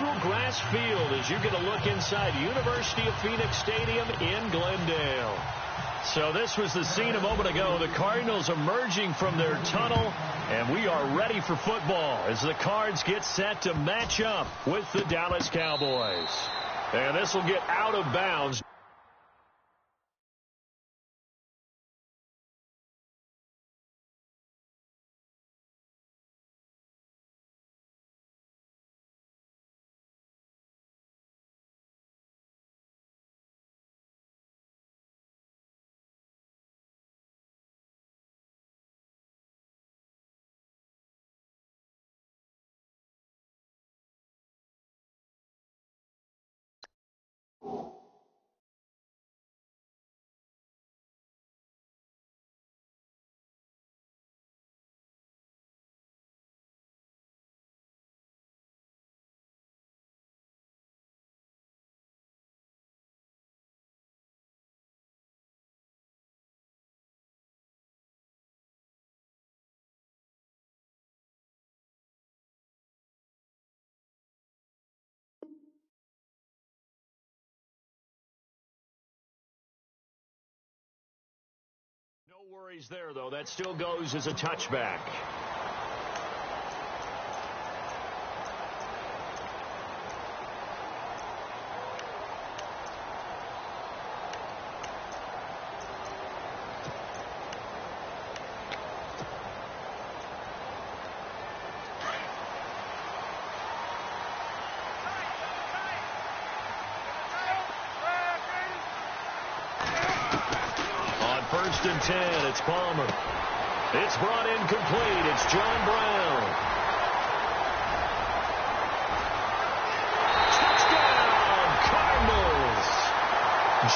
neutral grass field as you get a look inside University of Phoenix Stadium in Glendale. So this was the scene a moment ago. The Cardinals emerging from their tunnel, and we are ready for football as the Cards get set to match up with the Dallas Cowboys. And this will get out of bounds. No worries there, though. That still goes as a touchback. First and 10, it's Palmer. It's brought in complete. It's John Brown. Touchdown, Cardinals.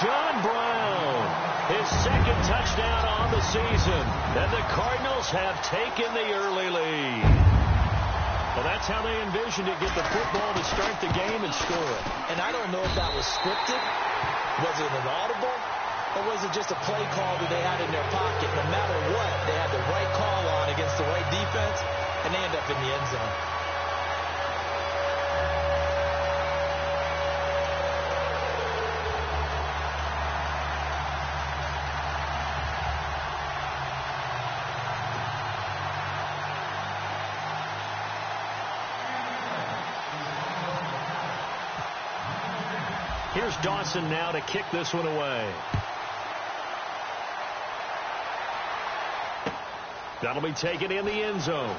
John Brown, his second touchdown on the season. And the Cardinals have taken the early lead. Well, that's how they envisioned it, get the football to start the game and score it. And I don't know if that was scripted. Was it an audible? Or was it just a play call that they had in their pocket? No matter what, they had the right call on against the right defense, and they end up in the end zone. Here's Dawson now to kick this one away. That'll be taken in the end zone.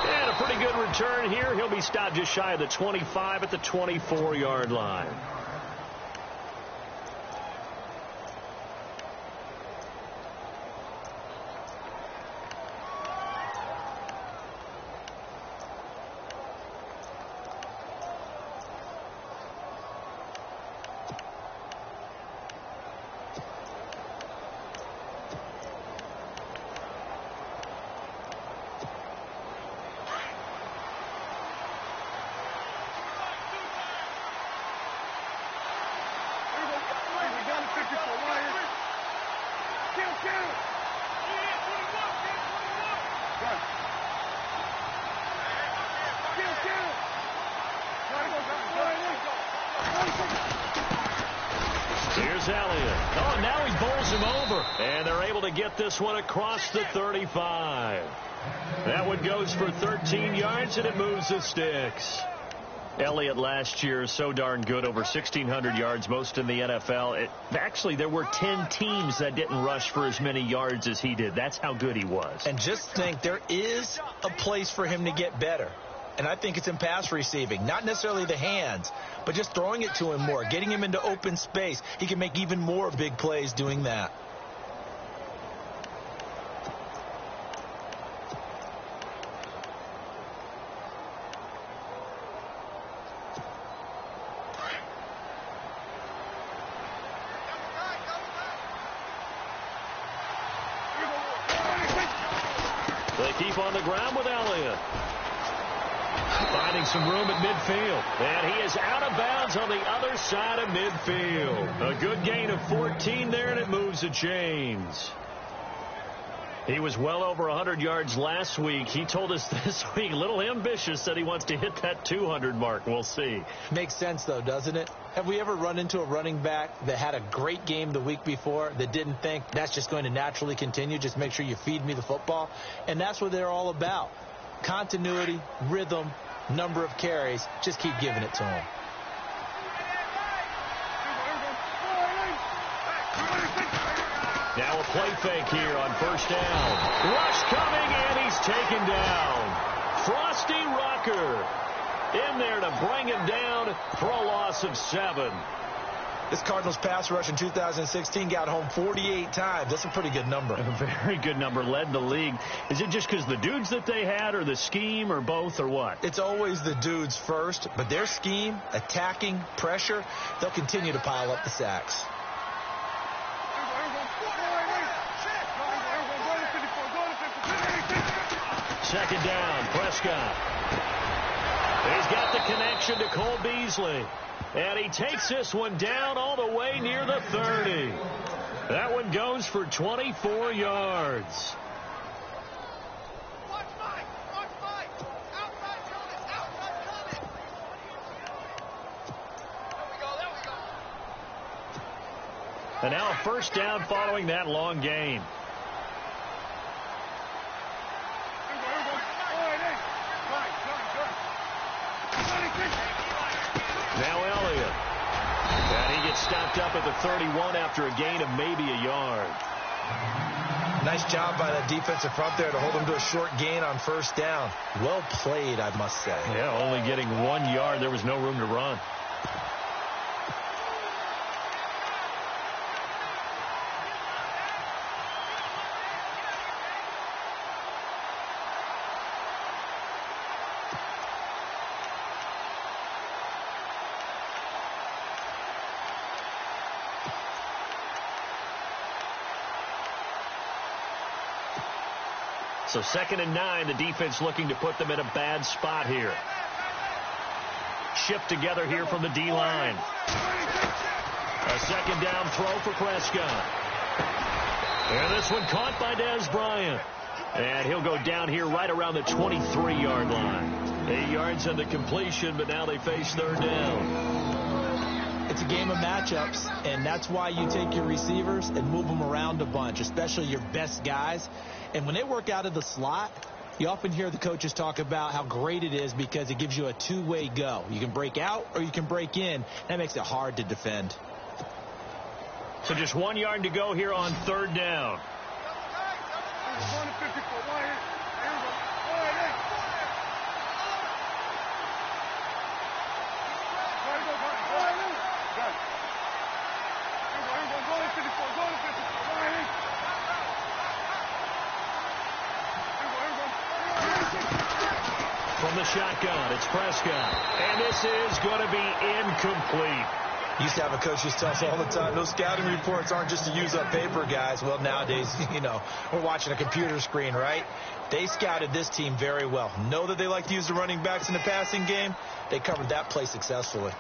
And a pretty good return here. He'll be stopped just shy of the 25 at the 24-yard line. Here's Elliott. Oh, and now he bowls him over. And they're able to get this one across the 35. That one goes for 13 yards, and it moves the sticks. Elliott last year, so darn good, over 1,600 yards, most in the NFL. Actually, there were 10 teams that didn't rush for as many yards as he did. That's how good he was. And just think, there is a place for him to get better. And I think it's in pass receiving. Not necessarily the hands, but just throwing it to him more, getting him into open space. He can make even more big plays doing that. They keep on the ground with Elliott. Finding some room at midfield. And he is out of bounds on the other side of midfield. A good gain of 14 there, and it moves the chains. He was well over 100 yards last week. He told us this week, a little ambitious, said he wants to hit that 200 mark. We'll see. Makes sense, though, doesn't it? Have we ever run into a running back that had a great game the week before that didn't think that's just going to naturally continue? Just make sure you feed me the football. And that's what they're all about. Continuity, rhythm, number of carries. Just keep giving it to him. Now a play fake here on first down. Rush coming, and he's taken down. Frosty Rucker in there to bring him down for a loss of 7. This Cardinals pass rush in 2016 got home 48 times. That's a pretty good number. A very good number, led the league. Is it just because the dudes that they had, or the scheme, or both, or what? It's always the dudes first, but their scheme, attacking, pressure, they'll continue to pile up the sacks. Second down, Prescott. He's got the connection to Cole Beasley. And he takes this one down all the way near the 30. That one goes for 24 yards. And now a first down following that long gain. Now Elliott. And he gets stopped up at the 31 after a gain of maybe a yard. Nice job by that defensive front there to hold him to a short gain on first down. Well played, I must say. Yeah, only getting 1 yard. There was no room to run. So 2nd and 9, the defense looking to put them in a bad spot here. Shift together here from the D-line. A second down throw for Prescott. And this one caught by Dez Bryant. And he'll go down here right around the 23-yard line. 8 yards on the completion, but now they face third down. It's a game of matchups, and that's why you take your receivers and move them around a bunch, especially your best guys. And when they work out of the slot, you often hear the coaches talk about how great it is because it gives you a two-way go. You can break out or you can break in. That makes it hard to defend. So just 1 yard to go here on third down. From the shotgun, it's Prescott. And this is going to be incomplete. Used to have a coach just tell us all the time, those scouting reports aren't just to use up paper, guys. Well, nowadays, we're watching a computer screen, right? They scouted this team very well. Know that they like to use the running backs in the passing game. They covered that play successfully.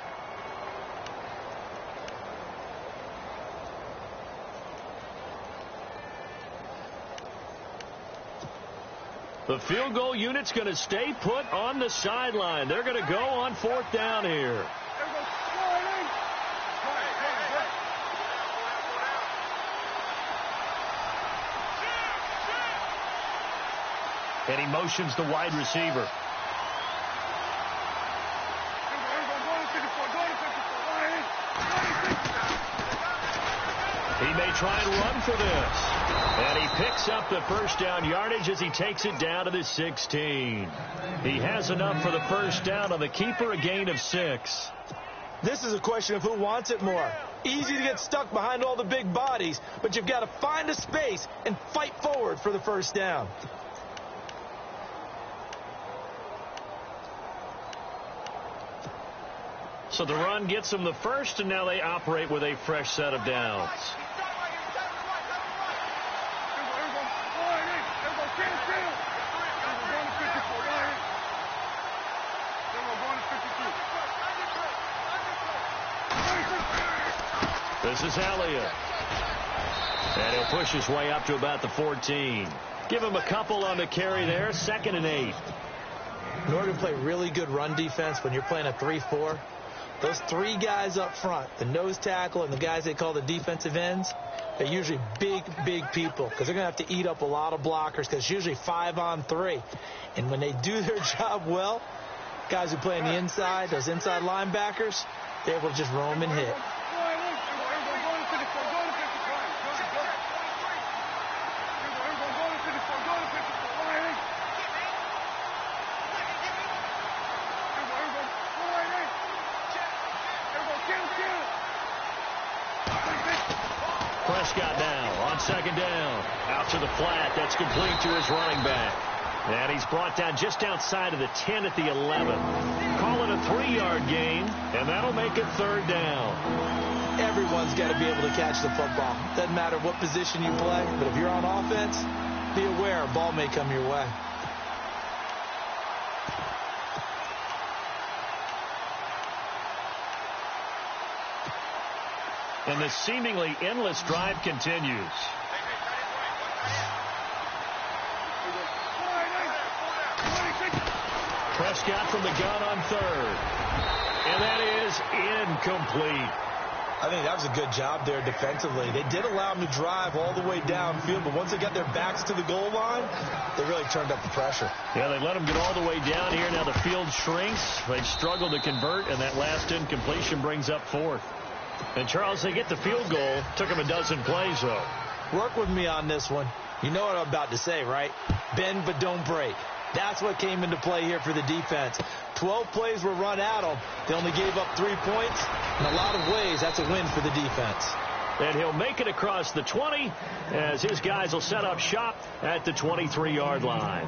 The field goal unit's going to stay put on the sideline. They're going to go on fourth down here. And he motions the wide receiver. He may try and run for this. And he picks up the first down yardage as he takes it down to the 16. He has enough for the first down on the keeper, a gain of 6. This is a question of who wants it more. Easy to get stuck behind all the big bodies, but you've got to find a space and fight forward for the first down. So the run gets them the first, and now they operate with a fresh set of downs. This is Elliott. And he'll push his way up to about the 14. Give him a couple on the carry there. 2nd and 8. In order to play really good run defense when you're playing a 3-4, those 3 guys up front, the nose tackle and the guys they call the defensive ends, they're usually big people because they're going to have to eat up a lot of blockers because it's usually 5-on-3. And when they do their job well, guys who play on the inside, those inside linebackers, they're able to just roam and hit. Prescott now on 2nd down. Out to the flat. That's complete to his running back. And he's brought down just outside of the 10 at the 11. Call it a 3-yard gain, and that'll make it 3rd down. Everyone's got to be able to catch the football. Doesn't matter what position you play, but if you're on offense, be aware a ball may come your way. And the seemingly endless drive continues. Prescott from the gun on 3rd. And that is incomplete. I think that was a good job there defensively. They did allow them to drive all the way downfield, but once they got their backs to the goal line, they really turned up the pressure. Yeah, they let them get all the way down here. Now the field shrinks. They've struggled to convert, and that last incompletion brings up 4th. And, Charles, they get the field goal. Took them a dozen plays, though. Work with me on this one. You know what I'm about to say, right? Bend but don't break. That's what came into play here for the defense. 12 plays were run at them. They only gave up 3 points. In a lot of ways, that's a win for the defense. And he'll make it across the 20 as his guys will set up shop at the 23-yard line.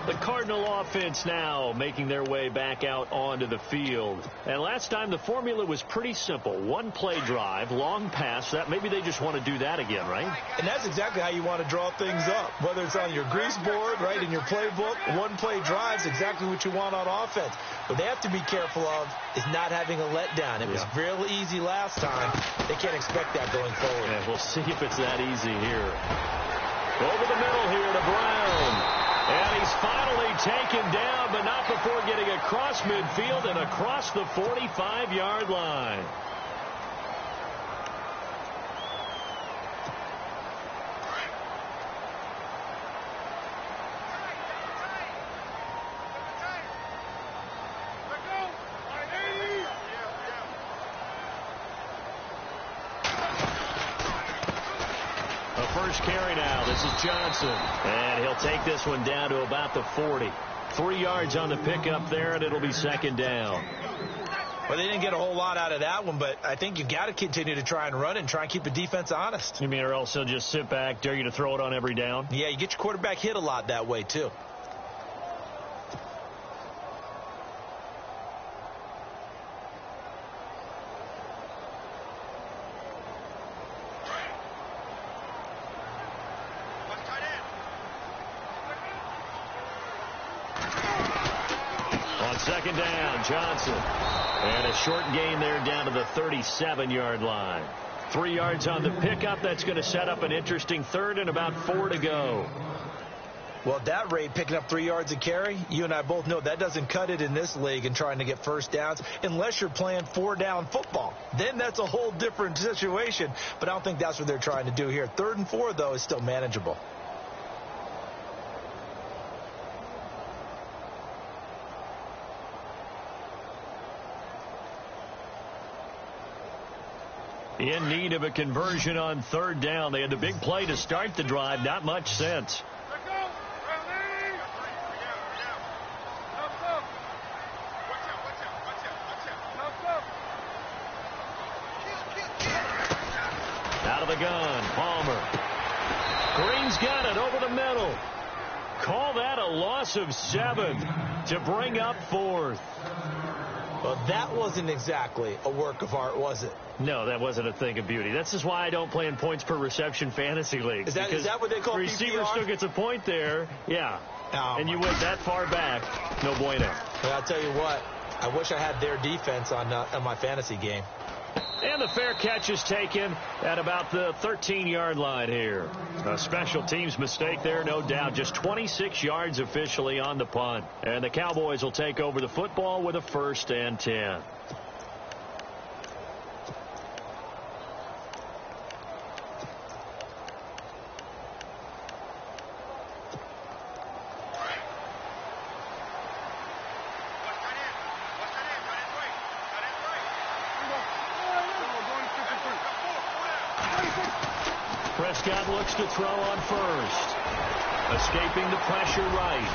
The Cardinal offense now making their way back out onto the field. And last time the formula was pretty simple. 1-play drive, long pass. That maybe they just want to do that again, right? And that's exactly how you want to draw things up. Whether it's on your grease board, right, in your playbook, 1-play drive is exactly what you want on offense. What they have to be careful of is not having a letdown. It was real easy last time. They can't expect that going forward. Yeah, we'll see if it's that easy here. Over the middle here to Brown. And he's finally taken down, but not before getting across midfield and across the 45-yard line. First carry now. This is Johnson. And he'll take this one down to about the 40. 3 yards on the pickup there, and it'll be 2nd down. Well, they didn't get a whole lot out of that one, but I think you got to continue to try and run and try and keep the defense honest. You mean, or else he'll just sit back, dare you to throw it on every down? Yeah, you get your quarterback hit a lot that way, too. On 2nd down, Johnson. And a short gain there down to the 37-yard line. 3 yards on the pickup. That's going to set up an interesting 3rd and about 4 to go. Well, at that rate, picking up 3 yards a carry, you and I both know that doesn't cut it in this league and trying to get first downs unless you're playing 4-down football. Then that's a whole different situation, but I don't think that's what they're trying to do here. 3rd and 4, though, is still manageable. In need of a conversion on 3rd down. They had the big play to start the drive. Not much sense. Out of the gun, Palmer. Green's got it over the middle. Call that a loss of 7 to bring up 4th. Well, that wasn't exactly a work of art, was it? No, that wasn't a thing of beauty. This is why I don't play in points per reception fantasy leagues. Is that what they call receiver PPR? still gets a point there. Yeah. Oh, and you went that far back. No bueno. Well, I'll tell you what. I wish I had their defense on my fantasy game. And the fair catch is taken at about the 13-yard line here. A special teams mistake there, no doubt. Just 26 yards officially on the punt. And the Cowboys will take over the football with a 1st and 10. Prescott looks to throw on first. Escaping the pressure right.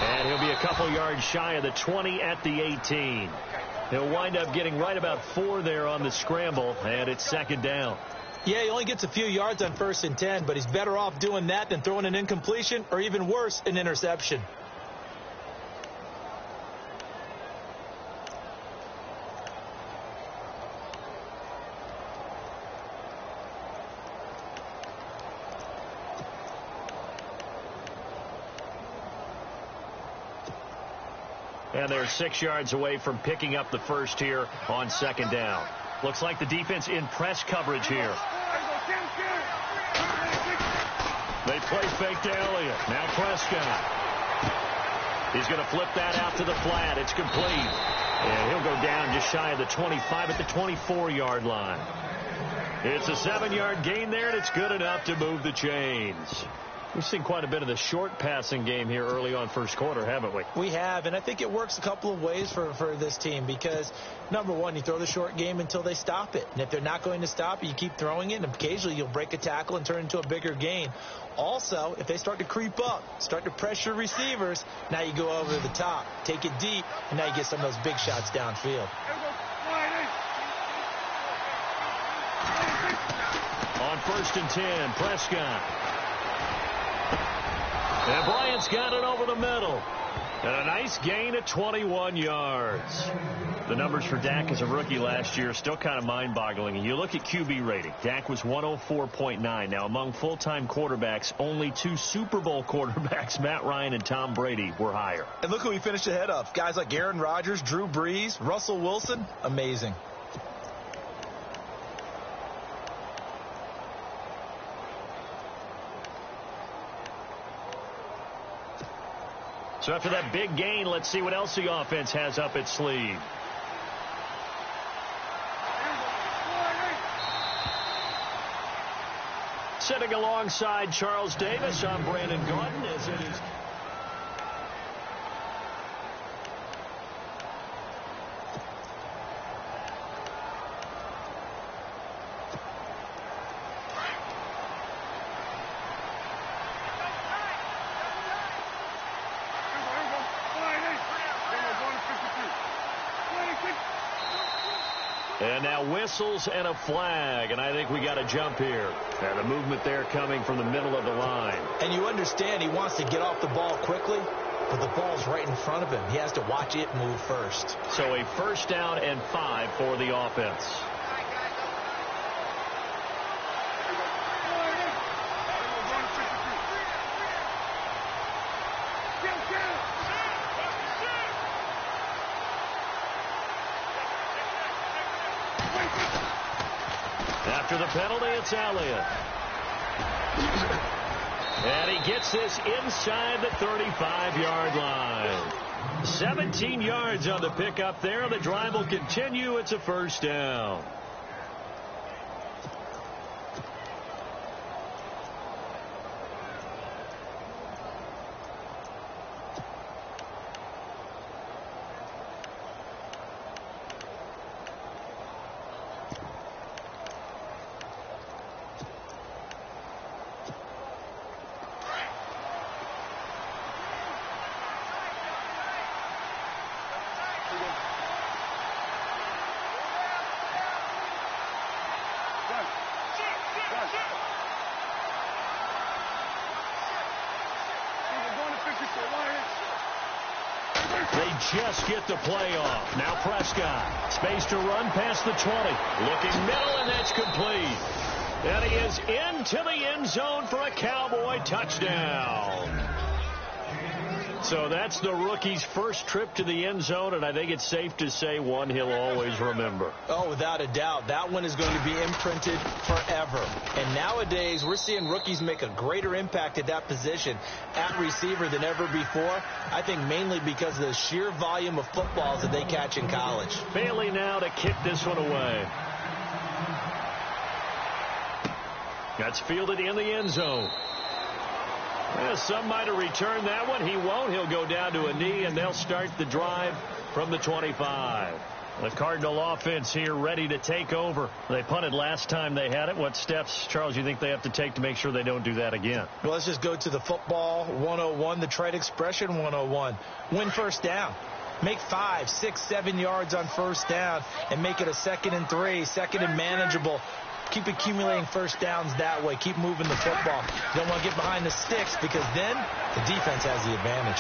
And he'll be a couple yards shy of the 20 at the 18. He'll wind up getting right about 4 there on the scramble, and it's 2nd down. Yeah, he only gets a few yards on 1st and 10, but he's better off doing that than throwing an incompletion or even worse, an interception. And they're 6 yards away from picking up the first here on 2nd down. Looks like the defense in press coverage here. They play fake to Elliott. Now Prescott. He's going to flip that out to the flat. It's complete. And he'll go down just shy of the 25 at the 24-yard line. It's a 7-yard gain there, and it's good enough to move the chains. We've seen quite a bit of the short passing game here early on first quarter, haven't we? We have, and I think it works a couple of ways for this team because, number one, you throw the short game until they stop it. And if they're not going to stop it, you keep throwing it, and occasionally you'll break a tackle and turn it into a bigger gain. Also, if they start to creep up, start to pressure receivers, now you go over the top, take it deep, and now you get some of those big shots downfield. On 1st and 10, Prescott. And Bryant's got it over the middle. And a nice gain at 21 yards. The numbers for Dak as a rookie last year are still kind of mind-boggling. And you look at QB rating. Dak was 104.9. Now, among full-time quarterbacks, only 2 Super Bowl quarterbacks, Matt Ryan and Tom Brady, were higher. And look who he finished ahead of. Guys like Aaron Rodgers, Drew Brees, Russell Wilson. Amazing. So after that big gain, let's see what else the offense has up its sleeve. Sitting alongside Charles Davis, I'm Brandon Gaudin as it is. And now whistles and a flag, and I think we got a jump here. And a movement there coming from the middle of the line. And you understand he wants to get off the ball quickly, but the ball's right in front of him. He has to watch it move first. So a 1st down and 5 for the offense. After the penalty, it's Elliott. And he gets this inside the 35-yard line. 17 yards on the pickup there. The drive will continue. It's a 1st down. They just get the play off. Now Prescott. Space to run past the 20. Looking middle, and that's complete. And he is into the end zone for a Cowboy touchdown. So that's the rookie's first trip to the end zone, and I think it's safe to say one he'll always remember. Oh, without a doubt. That one is going to be imprinted forever. And nowadays, we're seeing rookies make a greater impact at that position at receiver than ever before. I think mainly because of the sheer volume of footballs that they catch in college. Bailey now to kick this one away. That's fielded in the end zone. Some might have returned that one. He won't. He'll go down to a knee, and they'll start the drive from the 25. The Cardinal offense here ready to take over. They punted last time they had it. What steps, Charles, you think they have to take to make sure they don't do that again? Well, let's just go to the football 101, the trade expression 101. Win first down. Make 5, 6, 7 yards on first down and make it a 2nd and 3, 2nd and manageable. Keep accumulating first downs that way. Keep moving the football. You don't want to get behind the sticks because then the defense has the advantage.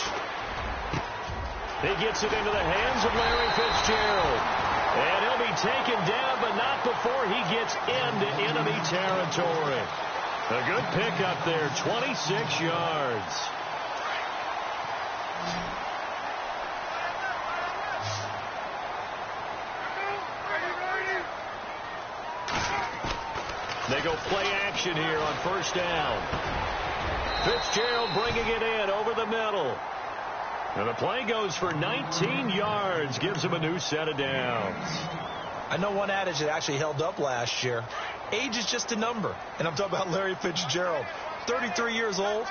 He gets it into the hands of Larry Fitzgerald. And he'll be taken down, but not before he gets into enemy territory. A good pickup there, 26 yards. They go play action here on first down. Fitzgerald bringing it in over the middle. And the play goes for 19 yards. Gives him a new set of downs. I know one adage that actually held up last year. Age is just a number. And I'm talking about Larry Fitzgerald. 33 years old.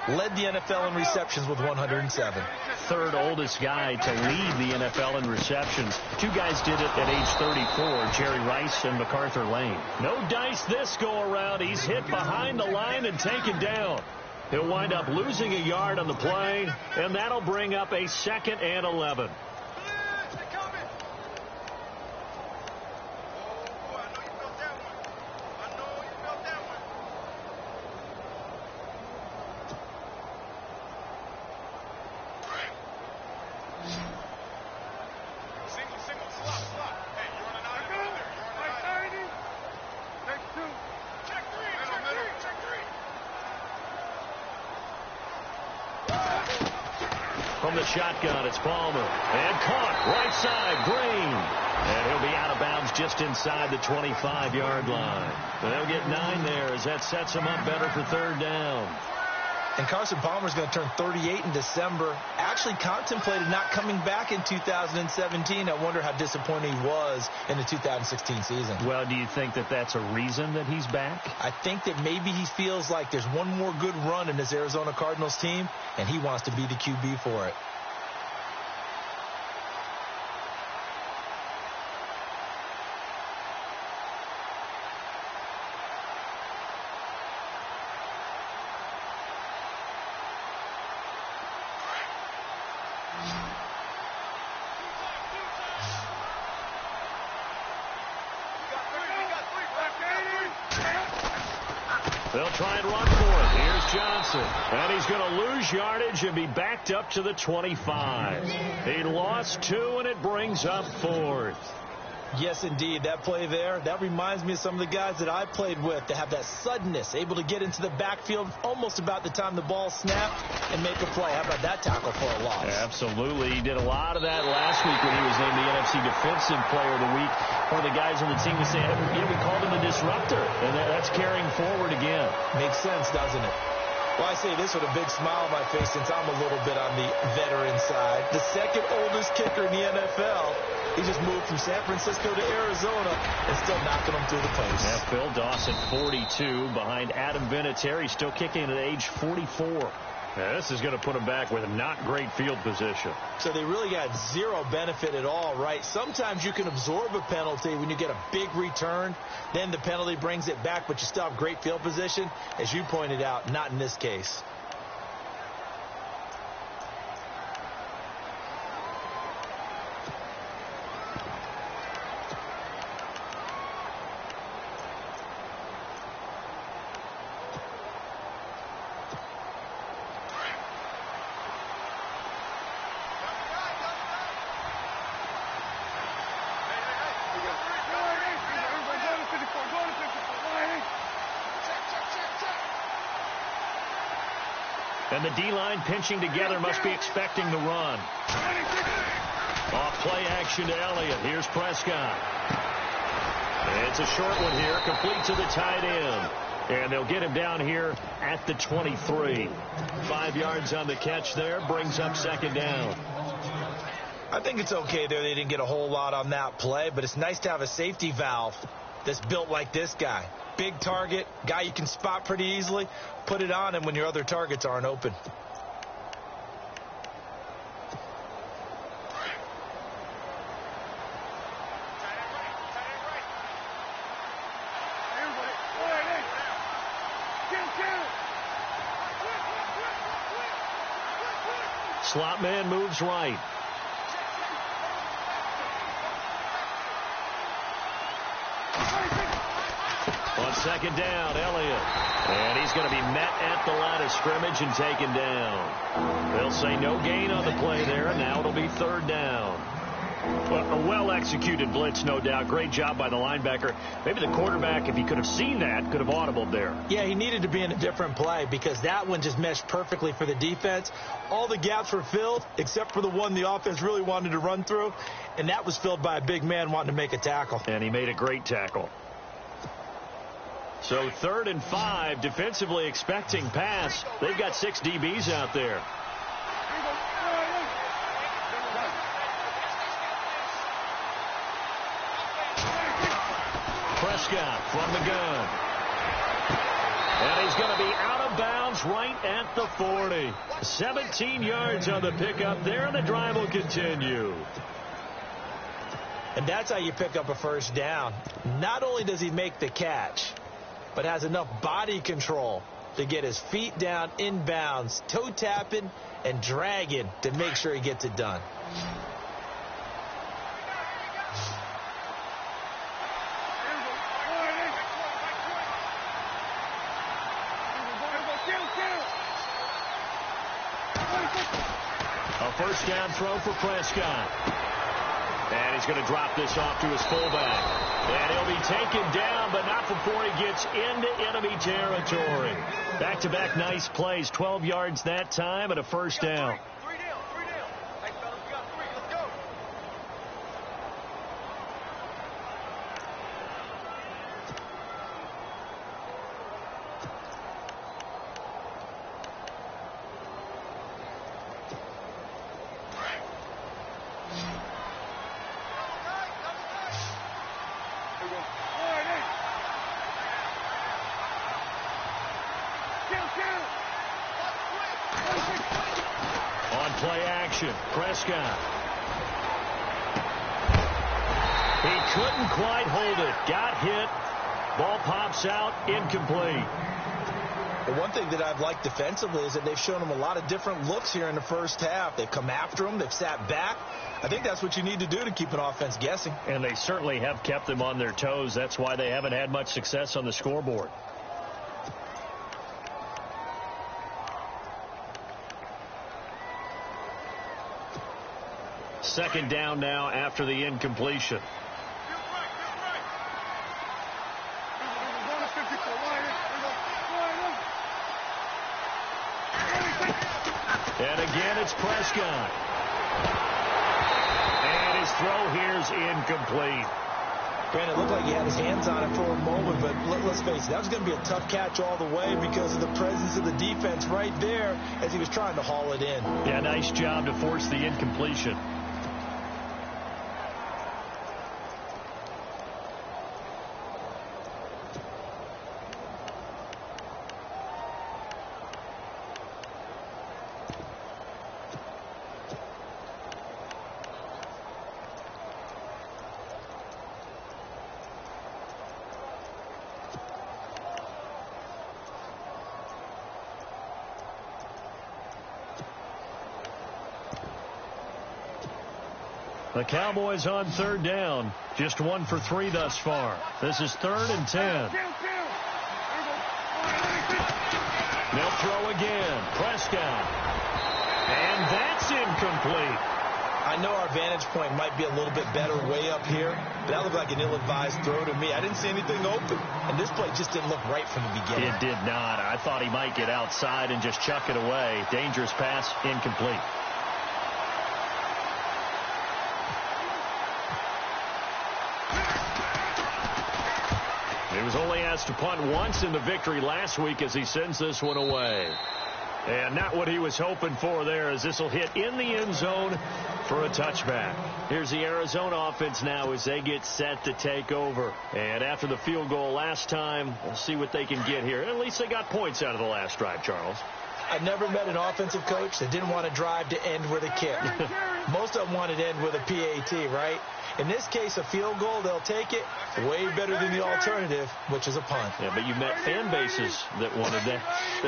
Led the NFL in receptions with 107. Third oldest guy to lead the NFL in receptions. Two guys did it at age 34, Jerry Rice and MacArthur Lane. No dice this go around. He's hit behind the line and taken down. He'll wind up losing a yard on the play, and that'll bring up a 2nd and 11. From the shotgun, it's Palmer. And caught right side, Green. And he'll be out of bounds just inside the 25-yard line. And they'll get 9 there as that sets them up better for third down. And Carson Palmer's going to turn 38 in December. Actually contemplated not coming back in 2017. I wonder how disappointed he was in the 2016 season. Well, do you think that that's a reason that he's back? I think that maybe he feels like there's one more good run in this Arizona Cardinals team, and he wants to be the QB for it. They'll try and run for it. Here's Johnson. And he's going to lose yardage and be backed up to the 25. He lost 2, and it brings up 4th. Yes, indeed. That play there, that reminds me of some of the guys that I played with to have that suddenness, able to get into the backfield almost about the time the ball snapped and make a play. How about that tackle for a loss? Absolutely. He did a lot of that last week when he was named the NFC Defensive Player of the Week. One of the guys on the team was saying, yeah, we called him a disruptor. And that's carrying forward again. Makes sense, doesn't it? Well, I say this with a big smile on my face since I'm a little bit on the veteran side. The 2nd oldest kicker in the NFL. He just moved from San Francisco to Arizona and still knocking them through the post. Yeah, Phil Dawson, 42, behind Adam Vinatieri, still kicking at age 44. Yeah, this is going to put him back with a not great field position. So they really got zero benefit at all, right? Sometimes you can absorb a penalty when you get a big return. Then the penalty brings it back, but you still have great field position. As you pointed out, not in this case. And the D-line pinching together must be expecting the run. Off play action to Elliott. Here's Prescott. It's a short one here, complete to the tight end. And they'll get him down here at the 23. 5 yards on the catch there, brings up second down. I think it's okay there. They didn't get a whole lot on that play, but it's nice to have a safety valve that's built like this guy. Big target, guy you can spot pretty easily. Put it on him when your other targets aren't open. Slot man moves right. On second down, Elliott. And he's going to be met at the line of scrimmage and taken down. They'll say no gain on the play there, and now it'll be third down. Well, a well-executed blitz, no doubt. Great job by the linebacker. Maybe the quarterback, if he could have seen that, could have audibled there. Yeah, he needed to be in a different play because that one just meshed perfectly for the defense. All the gaps were filled except for the one the offense really wanted to run through, and that was filled by a big man wanting to make a tackle. And he made a great tackle. So 3rd and 5, defensively expecting pass. They've got 6 DBs out there. Prescott from the gun. And he's going to be out of bounds right at the 40. 17 yards on the pickup there, and the drive will continue. And that's how you pick up a first down. Not only does he make the catch, but has enough body control to get his feet down inbounds, toe tapping and dragging to make sure he gets it done. A first down throw for Prescott. And he's going to drop this off to his fullback. And he'll be taken down, but not before he gets into enemy territory. Back-to-back nice plays. 12 yards that time and a first down. Play action. Prescott. He couldn't quite hold it. Got hit. Ball pops out. Incomplete. The one thing that I've liked defensively is that they've shown him a lot of different looks here in the first half. They've come after him. They've sat back. I think that's what you need to do to keep an offense guessing. And they certainly have kept them on their toes. That's why they haven't had much success on the scoreboard. Second down now after the incompletion. And again, it's Prescott. And his throw here's incomplete. Brandon, it looked like he had his hands on it for a moment, but let's face it, that was going to be a tough catch all the way because of the presence of the defense right there as he was trying to haul it in. Yeah, nice job to force the incompletion. The Cowboys on third down. Just 1 for 3 thus far. This is 3rd and 10. They'll throw again. Prescott. And that's incomplete. I know our vantage point might be a little bit better way up here, but that looked like an ill-advised throw to me. I didn't see anything open, and this play just didn't look right from the beginning. It did not. I thought he might get outside and just chuck it away. Dangerous pass, incomplete. He was only asked to punt once in the victory last week as he sends this one away. And not what he was hoping for there, as this will hit in the end zone for a touchback. Here's the Arizona offense now as they get set to take over. And after the field goal last time, we'll see what they can get here. At least they got points out of the last drive, Charles. I've never met an offensive coach that didn't want to drive to end with a kick. Most of them wanted to end with a PAT, right? In this case, a field goal, they'll take it. Way better than the alternative, which is a punt. Yeah, but you met fan bases that wanted that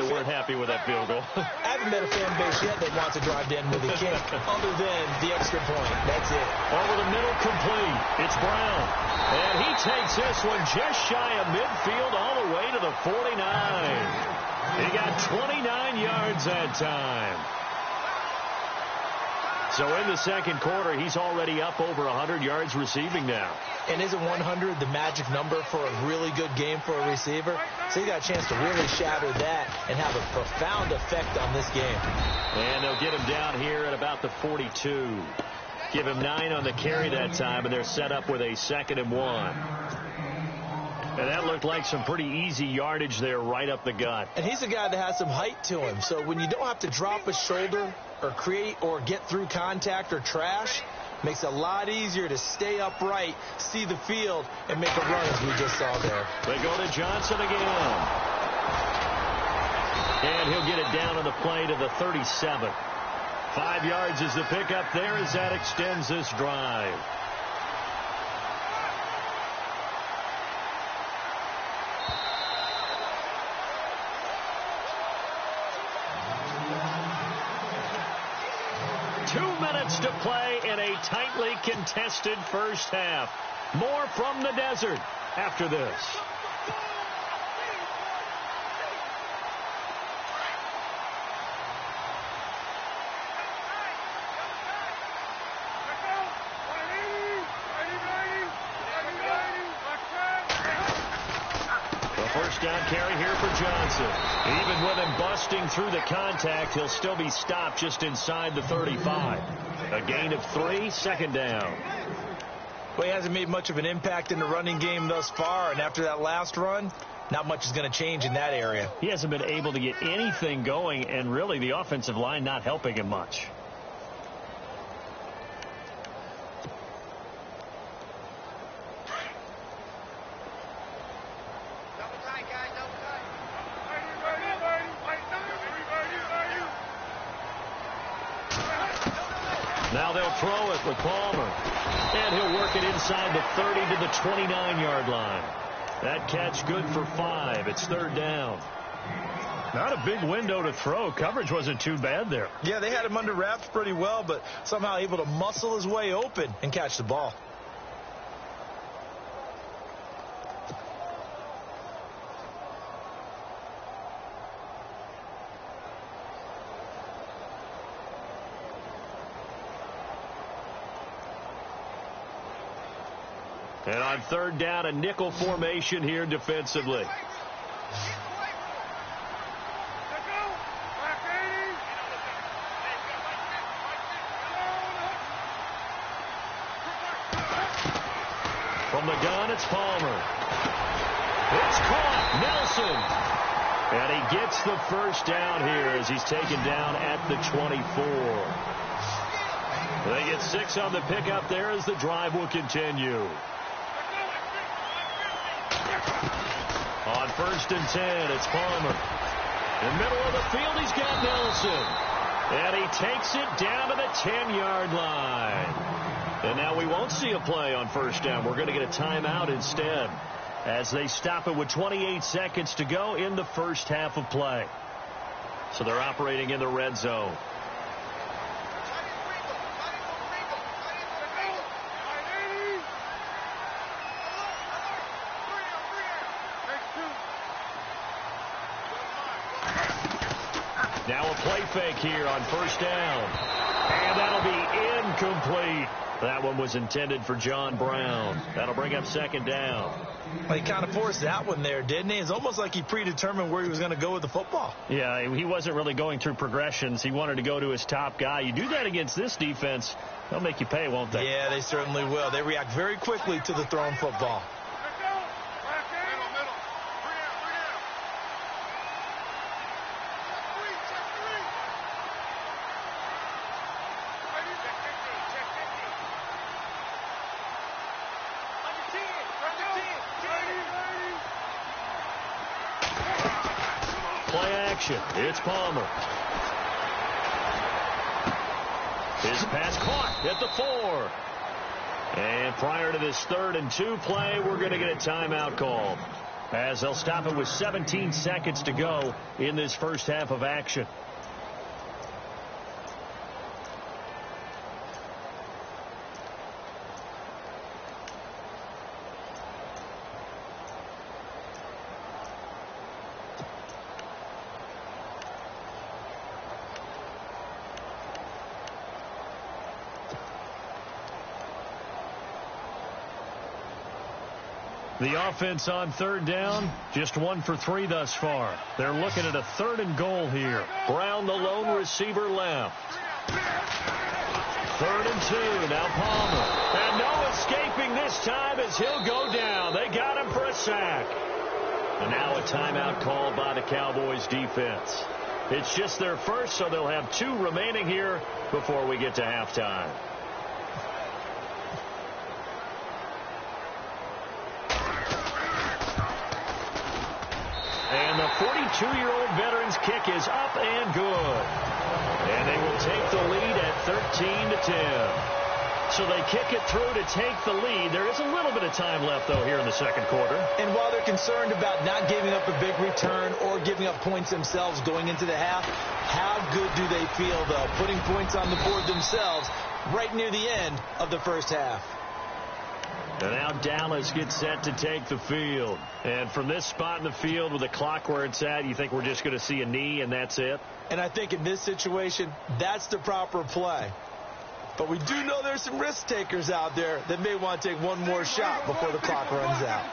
weren't happy with that field goal. I haven't met a fan base yet that wants to drive to end with a kick, other than the extra point. That's it. Over the middle, complete. It's Brown. And he takes this one just shy of midfield all the way to the 49. He got 29 yards that time. So in the second quarter, he's already up over 100 yards receiving now. And isn't 100 the magic number for a really good game for a receiver? So he got a chance to really shatter that and have a profound effect on this game. And they'll get him down here at about the 42. Give him 9 on the carry that time, and they're set up with a 2nd and 1. And that looked like some pretty easy yardage there right up the gut. And he's a guy that has some height to him. So when you don't have to drop a shoulder or create or get through contact or trash, makes it a lot easier to stay upright, see the field, and make a run as we just saw there. They go to Johnson again. And he'll get it down on the play to the 37. 5 yards is the pickup there as that extends this drive. To play in a tightly contested first half. More from the desert after this. The first down carry here for Johnson. Even with him busting through the contact, he'll still be stopped just inside the 35. A gain of 3, 2nd down. Well, he hasn't made much of an impact in the running game thus far, and after that last run, not much is going to change in that area. He hasn't been able to get anything going, and really the offensive line not helping him much. Now they'll throw it with Palmer. And he'll work it inside the 30 to the 29-yard line. That catch good for 5. It's 3rd down. Not a big window to throw. Coverage wasn't too bad there. Yeah, they had him under wraps pretty well, but somehow able to muscle his way open and catch the ball. And on 3rd down, a nickel formation here defensively. From the gun, it's Palmer. It's caught. Nelson. And he gets the first down here as he's taken down at the 24. They get 6 on the pickup there as the drive will continue. On 1st and 10, it's Palmer. In the middle of the field, he's got Nelson. And he takes it down to the 10-yard line. And now we won't see a play on 1st down. We're going to get a timeout instead as they stop it with 28 seconds to go in the first half of play. So they're operating in the red zone. Now a play fake here on 1st down. And that'll be incomplete. That one was intended for John Brown. That'll bring up second down. Well, he kind of forced that one there, didn't he? It's almost like he predetermined where he was going to go with the football. Yeah, he wasn't really going through progressions. He wanted to go to his top guy. You do that against this defense, they'll make you pay, won't they? Yeah, they certainly will. They react very quickly to the thrown football. Play action. It's Palmer. His pass caught at the 4. And prior to this 3rd and 2 play, we're going to get a timeout called, as they'll stop it with 17 seconds to go in this first half of action. The offense on 3rd down, just 1 for 3 thus far. They're looking at a 3rd and goal here. Brown, the lone receiver, left. 3rd and 2, now Palmer. And no escaping this time as he'll go down. They got him for a sack. And now a timeout called by the Cowboys defense. It's just their first, so they'll have 2 remaining here before we get to halftime. And the 42-year-old veteran's kick is up and good. And they will take the lead at 13-10. So they kick it through to take the lead. There is a little bit of time left, though, here in the second quarter. And while they're concerned about not giving up a big return or giving up points themselves going into the half, how good do they feel, though, putting points on the board themselves right near the end of the first half? And now Dallas gets set to take the field. And from this spot in the field with the clock where it's at, you think we're just going to see a knee and that's it? And I think in this situation, that's the proper play. But we do know there's some risk takers out there that may want to take one more shot before the clock runs out.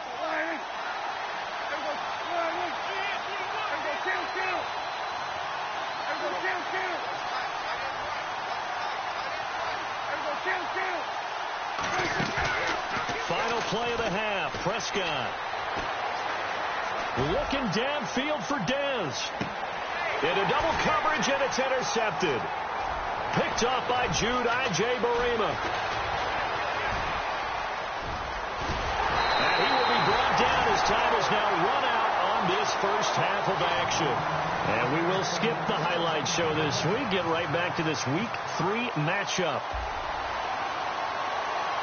Final play of the half. Prescott looking downfield for Dez. Into double coverage, and it's intercepted. Picked off by Jude I.J. Barima. And he will be brought down as time is now run out on this first half of action. And we will skip the highlight show this week. Get right back to this Week 3 matchup.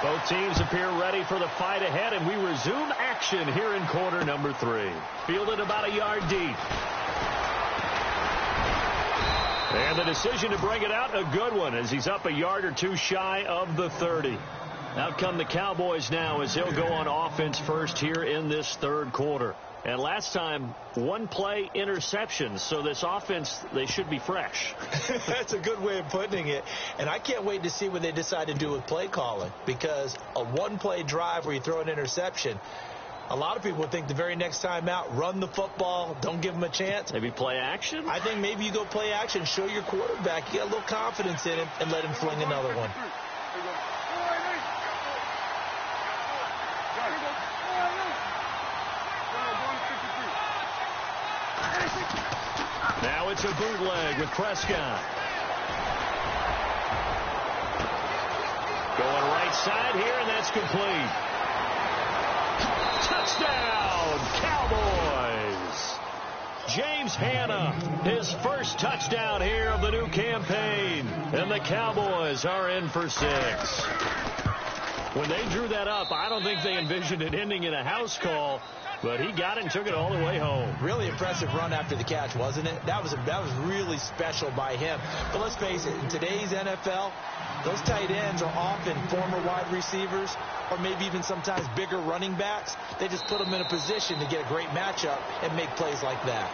Both teams appear ready for the fight ahead, and we resume action here in quarter number 3. Fielded about a yard deep. And the decision to bring it out, a good one, as he's up a yard or 2 shy of the 30. Out come the Cowboys now as he'll go on offense first here in this 3rd quarter. And last time, 1 play interceptions, so this offense, they should be fresh. That's a good way of putting it. And I can't wait to see what they decide to do with play calling, because a 1-play drive where you throw an interception, a lot of people would think the very next time out, run the football, don't give them a chance. Maybe play action? I think maybe you go play action, show your quarterback, you get a little confidence in him, and let him fling another one. Now it's a bootleg with Prescott. Going right side here, and that's complete. Touchdown, Cowboys! James Hanna, his first touchdown here of the new campaign. And the Cowboys are in for 6. When they drew that up, I don't think they envisioned it ending in a house call. But he got it and took it all the way home. Really impressive run after the catch, wasn't it? That was really special by him. But let's face it, in today's NFL, those tight ends are often former wide receivers or maybe even sometimes bigger running backs. They just put them in a position to get a great matchup and make plays like that.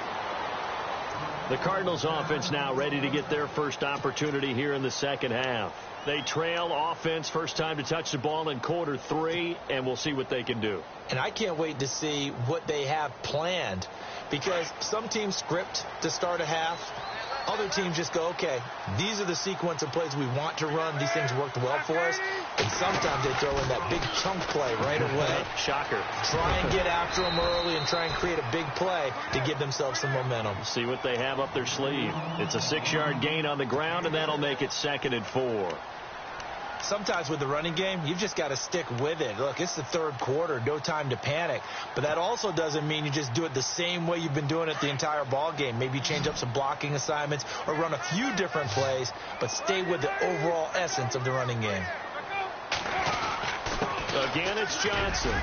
The Cardinals offense now ready to get their first opportunity here in the second half. They trail offense first time to touch the ball in quarter 3, and we'll see what they can do. And I can't wait to see what they have planned, because some teams script to start a half. Other teams just go, okay, these are the sequence of plays we want to run. These things worked well for us. And sometimes they throw in that big chunk play right away. Shocker. Try and get after them early and try and create a big play to give themselves some momentum. See what they have up their sleeve. It's a 6-yard gain on the ground, and that'll make it 2nd and 4. Sometimes with the running game, you've just got to stick with it. Look, it's the third quarter, no time to panic. But that also doesn't mean you just do it the same way you've been doing it the entire ball game. Maybe change up some blocking assignments or run a few different plays, but stay with the overall essence of the running game. Again, it's Johnson.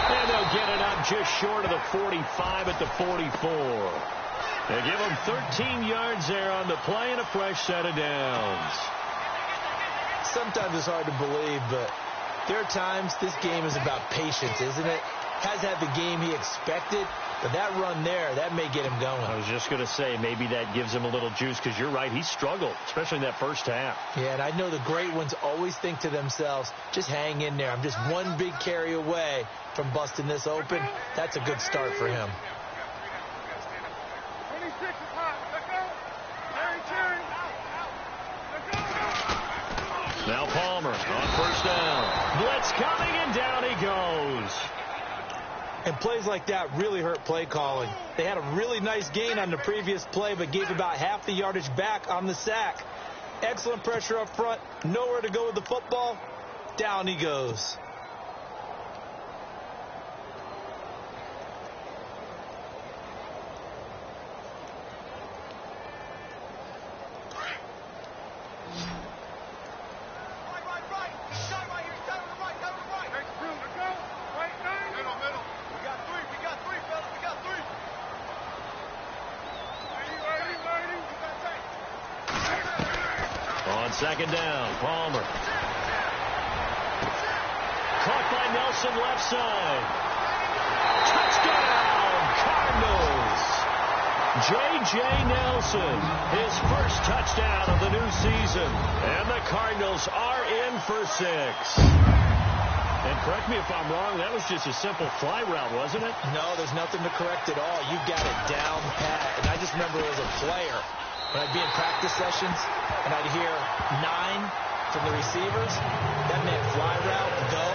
And they'll get it up just short of the 45 at the 44. They give them 13 yards there on the play and a fresh set of downs. Sometimes it's hard to believe, but there are times this game is about patience, isn't it? Has had the game he expected, but that run there, that may get him going. I was just going to say, maybe that gives him a little juice, because you're right, he struggled, especially in that first half. Yeah, and I know the great ones always think to themselves, just hang in there. I'm just one big carry away from busting this open. That's a good start for him. Now Palmer on first down. Blitz coming, and down he goes. And plays like that really hurt play calling. They had a really nice gain on the previous play, but gave about half the yardage back on the sack. Excellent pressure up front. Nowhere to go with the football. Down he goes. Second down, Palmer. Caught by Nelson left side. Touchdown, Cardinals. J.J. Nelson, his first touchdown of the new season. And the Cardinals are in for 6. And correct me if I'm wrong, that was just a simple fly route, wasn't it? No, there's nothing to correct at all. You got it down pat. And I just remember as a player, when I'd be in practice sessions and I'd hear 9 from the receivers, that meant fly route, go,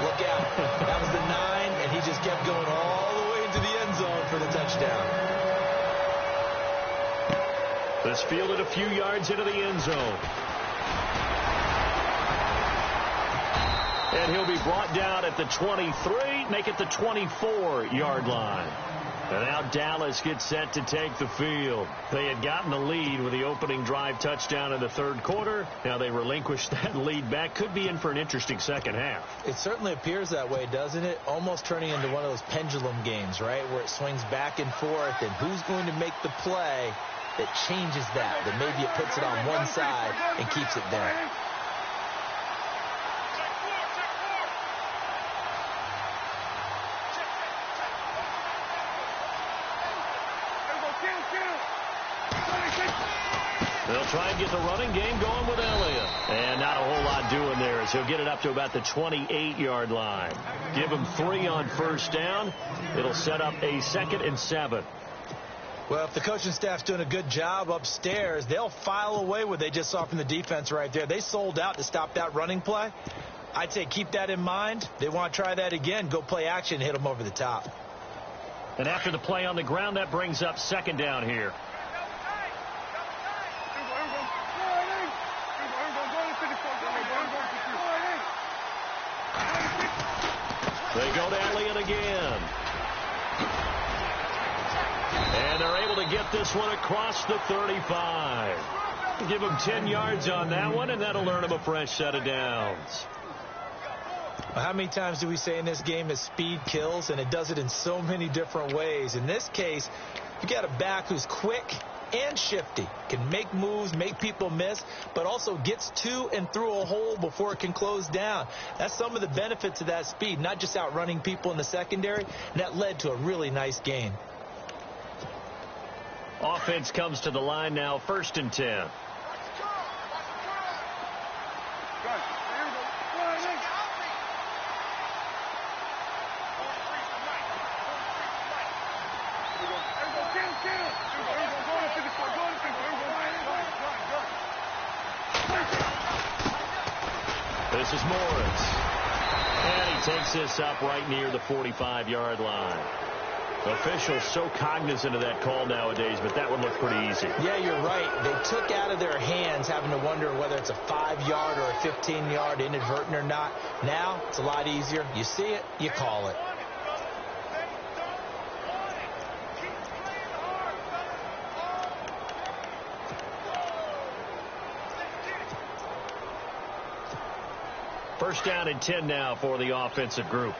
look out. That was the 9, and he just kept going all the way into the end zone for the touchdown. This fielded a few yards into the end zone. And he'll be brought down at the 23, make it the 24-yard line. And now Dallas gets set to take the field. They had gotten the lead with the opening drive touchdown in the third quarter. Now they relinquished that lead back. Could be in for an interesting second half. It certainly appears that way, doesn't it? Almost turning into one of those pendulum games, right, where it swings back and forth. And who's going to make the play that changes that maybe it puts it on one side and keeps it there? They'll try and get the running game going with Elliott. And not a whole lot doing there as he'll get it up to about the 28-yard line. Give him 3 on first down. It'll set up a 2nd and 7. Well, if the coaching staff's doing a good job upstairs, they'll file away what they just saw from the defense right there. They sold out to stop that running play. I'd say keep that in mind. They want to try that again. Go play action, hit them over the top. And after the play on the ground, that brings up 2nd down here. They go to Elliott again. And they're able to get this one across the 35. Give him 10 yards on that one, and that'll earn him a fresh set of downs. Well, how many times do we say in this game that speed kills, and it does it in so many different ways? In this case, you got a back who's quick and shifty, can make moves, make people miss, but also gets to and through a hole before it can close down. That's some of the benefits of that speed, not just outrunning people in the secondary, and that led to a really nice gain. Offense comes to the line now, 1st and 10. This is Morris. And he takes this up right near the 45-yard line. Officials so cognizant of that call nowadays, but that would look pretty easy. Yeah, you're right. They took out of their hands having to wonder whether it's a 5-yard or a 15-yard inadvertent or not. Now, it's a lot easier. You see it, you call it. First down and 10 now for the offensive group.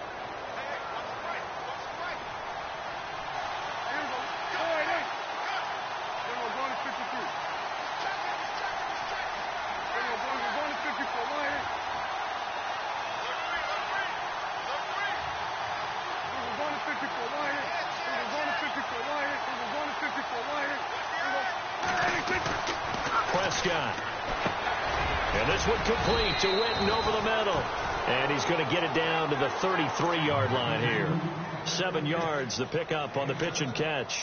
Prescott. And this one complete to Witten over the middle. And he's going to get it down to the 33-yard line here. 7 yards, the pickup on the pitch and catch.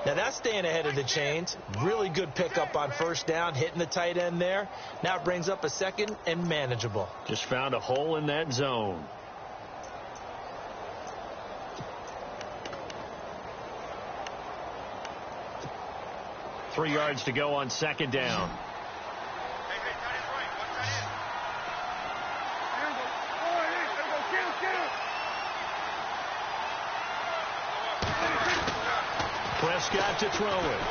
Now that's staying ahead of the chains. Really good pickup on first down, hitting the tight end there. Now it brings up a second and manageable. Just found a hole in that zone. Three yards to go on second down. Prescott to throw it.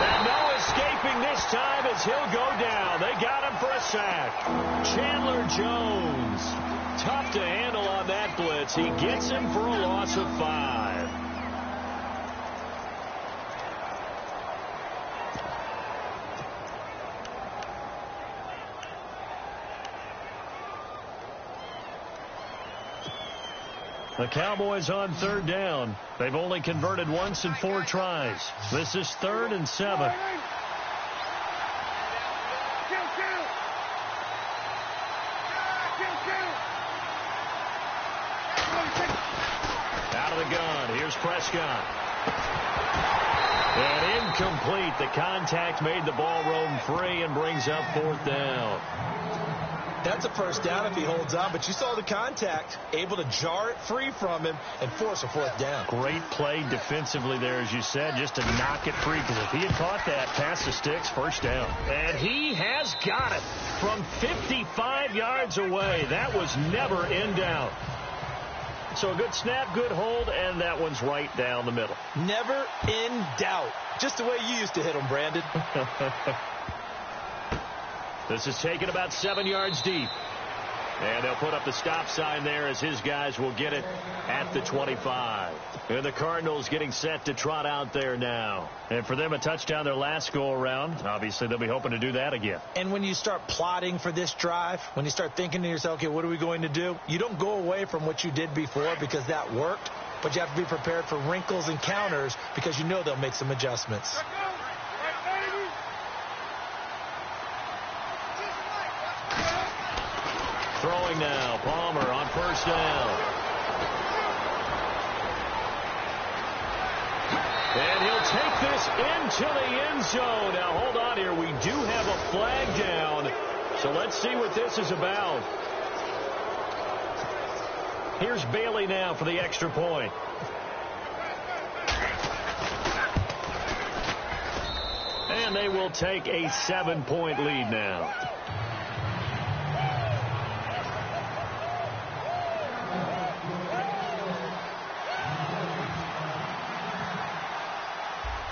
And no escaping this time as he'll go down. They got him for a sack. Chandler Jones. Tough to handle on that blitz. He gets him for a loss of 5. The Cowboys on third down. They've only converted once in 4 tries. This is 3rd and 7. Out of the gun. Here's Prescott. And incomplete. The contact made the ball roam free and brings up 4th down. That's a first down if he holds on, but you saw the contact, able to jar it free from him and force a 4th down. Great play defensively there, as you said, just to knock it free, because if he had caught that, past the sticks, first down. And he has got it from 55 yards away. That was never in doubt. So a good snap, good hold, and that one's right down the middle. Never in doubt. Just the way you used to hit them, Brandon. This is taken about 7 yards deep. And they'll put up the stop sign there as his guys will get it at the 25. And the Cardinals getting set to trot out there now. And for them, a touchdown their last go-around. Obviously, they'll be hoping to do that again. And when you start plotting for this drive, when you start thinking to yourself, okay, what are we going to do? You don't go away from what you did before because that worked. But you have to be prepared for wrinkles and counters because you know they'll make some adjustments. Throwing now, Palmer on first down. And he'll take this into the end zone. Now, hold on here. We do have a flag down. So let's see what this is about. Here's Bailey now for the extra point. And they will take a 7-point lead now.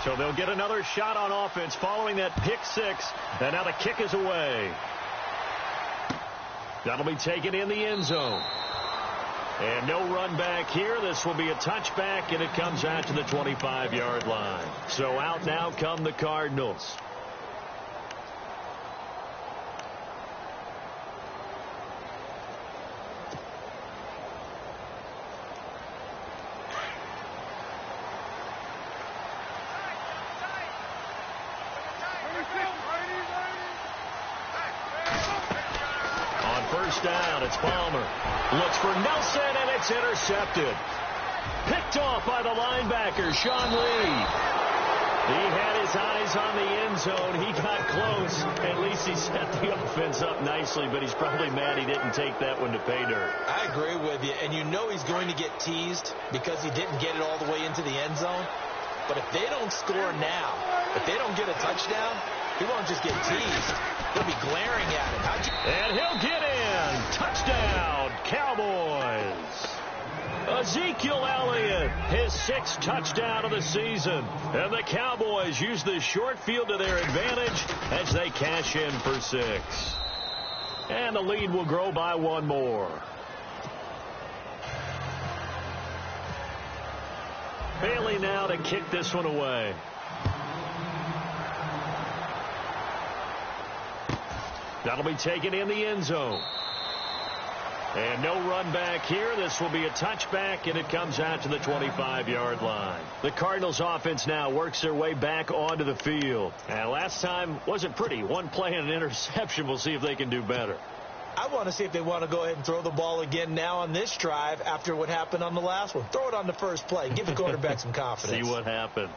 So they'll get another shot on offense following that pick 6. And now the kick is away. That'll be taken in the end zone. And no run back here. This will be a touchback, and it comes out to the 25-yard line. So out now come the Cardinals. first down. It's Palmer. Looks for Nelson, and it's intercepted. Picked off by the linebacker, Sean Lee. He had his eyes on the end zone. He got close. At least he set the offense up nicely, but he's probably mad he didn't take that one to pay dirt. I agree with you, and you know he's going to get teased because he didn't get it all the way into the end zone. But if they don't score now, if they don't get a touchdown, he won't just get teased. He'll be glaring at him. And he'll get in. Touchdown, Cowboys. Ezekiel Elliott, his 6th touchdown of the season. And the Cowboys use the short field to their advantage as they cash in for 6. And the lead will grow by 1 more. Bailey now to kick this one away. That'll be taken in the end zone. And no run back here. This will be a touchback, and it comes out to the 25-yard line. The Cardinals offense now works their way back onto the field. And last time wasn't pretty. 1 play and an interception. We'll see if they can do better. I want to see if they want to go ahead and throw the ball again now on this drive after what happened on the last one. Throw it on the first play. Give the quarterback some confidence. See what happens.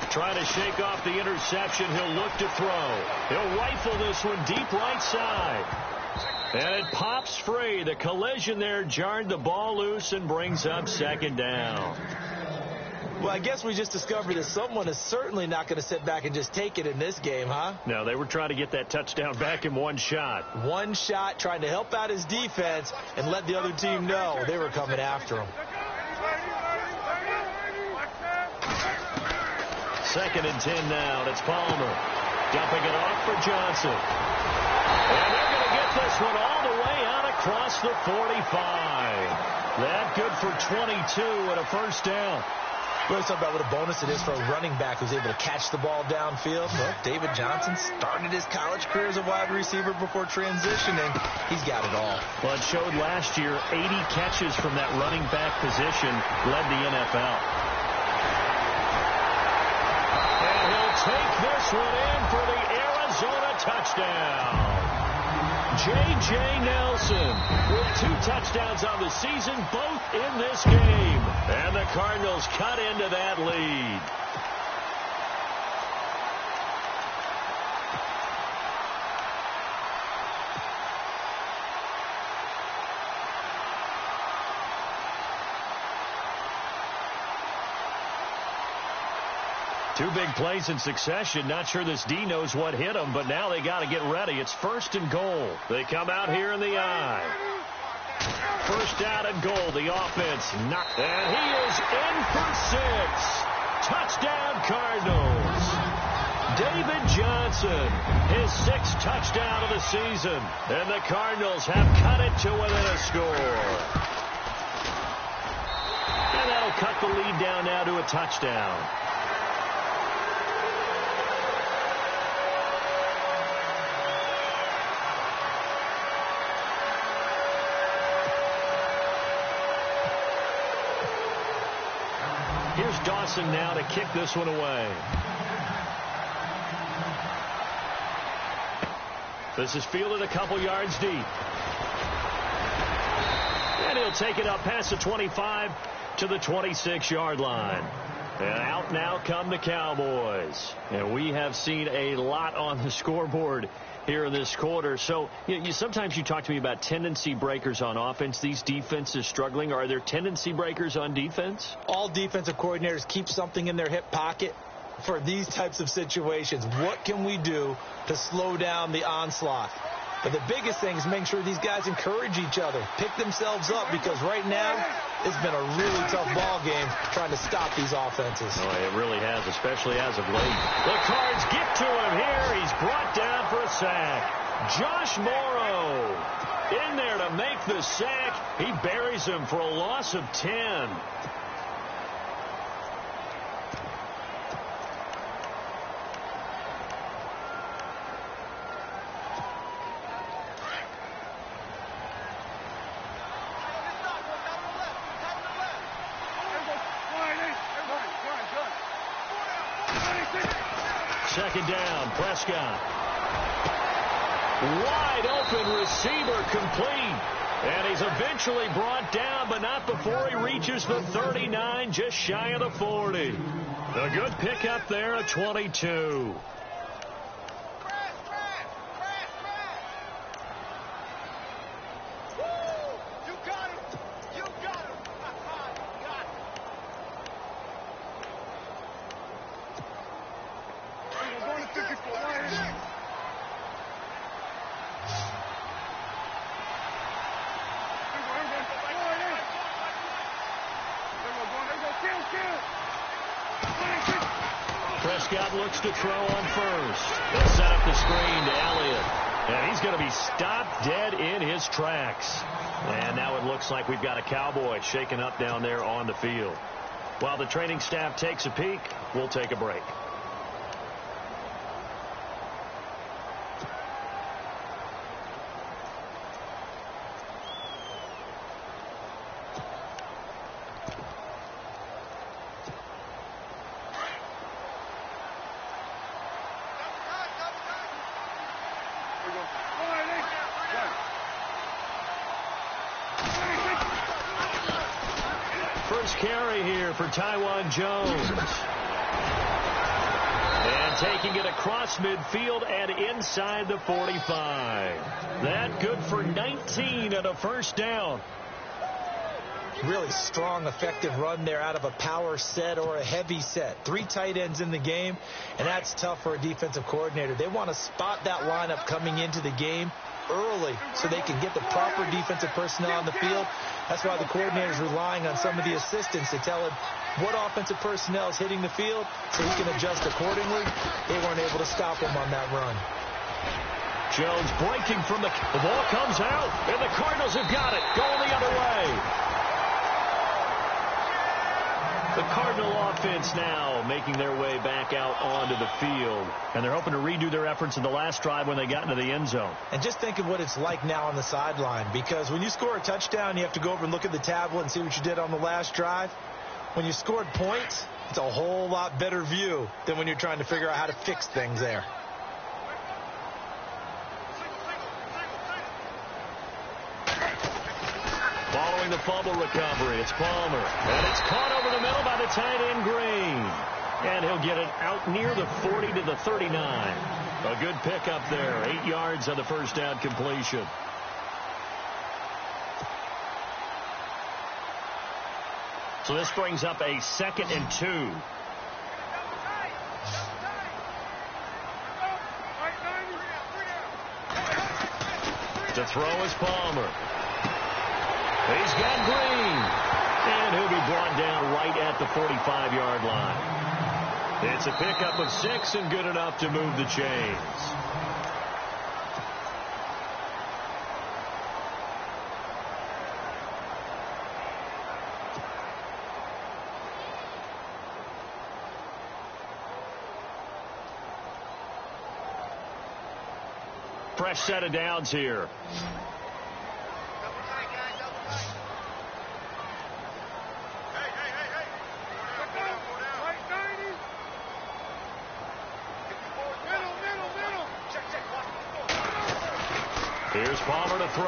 Trying to shake off the interception. He'll look to throw. He'll rifle this one deep right side. And it pops free. The collision there jarred the ball loose and brings up 2nd down. Well, I guess we just discovered that someone is certainly not going to sit back and just take it in this game, huh? No, they were trying to get that touchdown back in 1 shot. 1 shot, trying to help out his defense and let the other team know they were coming after him. 2nd and 10 now. It's Palmer. Dumping it off for Johnson. And they're going to get this one all the way out across the 45. That good for 22 and a first down. We're talking about what a bonus it is for a running back who's able to catch the ball downfield. Well, David Johnson started his college career as a wide receiver before transitioning. He's got it all. Well, it showed last year 80 catches from that running back position led the NFL. Take this one in for the Arizona touchdown. J.J. Nelson with 2 touchdowns on the season, both in this game. And the Cardinals cut into that lead. Two big plays in succession. Not sure this D knows what hit them, but now they got to get ready. It's 1st and goal. They come out here in the I. 1st down and goal. The offense knocked. And he is in for 6. Touchdown Cardinals. David Johnson, his 6th touchdown of the season. And the Cardinals have cut it to within a score. And that'll cut the lead down now to a touchdown. Here's Dawson now to kick this one away. This is fielded a couple yards deep. And he'll take it up past the 25 to the 26-yard line. And out now come the Cowboys. And we have seen a lot on the scoreboard here in this quarter. So sometimes you talk to me about tendency breakers on offense. These defenses struggling. Are there tendency breakers on defense? All defensive coordinators keep something in their hip pocket for these types of situations. What can we do to slow down the onslaught? But the biggest thing is making sure these guys encourage each other, pick themselves up, because right now it's been a really tough ball game trying to stop these offenses. Oh, it really has, especially as of late. The Cards get to him here. He's brought down for a sack. Josh Morrow in there to make the sack. He buries him for a loss of 10. second down. Prescott. Wide open receiver complete. And he's eventually brought down, but not before he reaches the 39, just shy of the 40. A good pickup there at 22. Prescott looks to throw on first. They'll set up the screen to Elliott. And he's going to be stopped dead in his tracks. And now it looks like we've got a Cowboy shaken up down there on the field. While the training staff takes a peek, we'll take a break. Carry here for Taiwan Jones. And taking it across midfield and inside the 45. That good for 19 and a first down. Really strong, effective run there out of a power set or a heavy set. 3 tight ends in the game, and that's tough for a defensive coordinator. They want to spot that lineup coming into the game early so they can get the proper defensive personnel on the field. That's why the coordinator is relying on some of the assistants to tell him what offensive personnel is hitting the field so he can adjust accordingly. They weren't able to stop him on that run. Jones breaking from the ball comes out, and the Cardinals have got it, going the other way. The Cardinal offense now making their way back out onto the field. And they're hoping to redo their efforts in the last drive when they got into the end zone. And just think of what it's like now on the sideline. Because when you score a touchdown, you have to go over and look at the tablet and see what you did on the last drive. When you scored points, it's a whole lot better view than when you're trying to figure out how to fix things there. Following the fumble recovery, it's Palmer. And it's caught over the middle by the tight end, Green. And he'll get it out near the 40 to the 39. A good pickup there. 8 yards on the first down completion. So this brings up a 2nd and 2. To throw is Palmer. He's got Green. And he'll be brought down right at the 45-yard line. It's a pickup of 6 and good enough to move the chains. Fresh set of downs here. Here's Palmer to throw.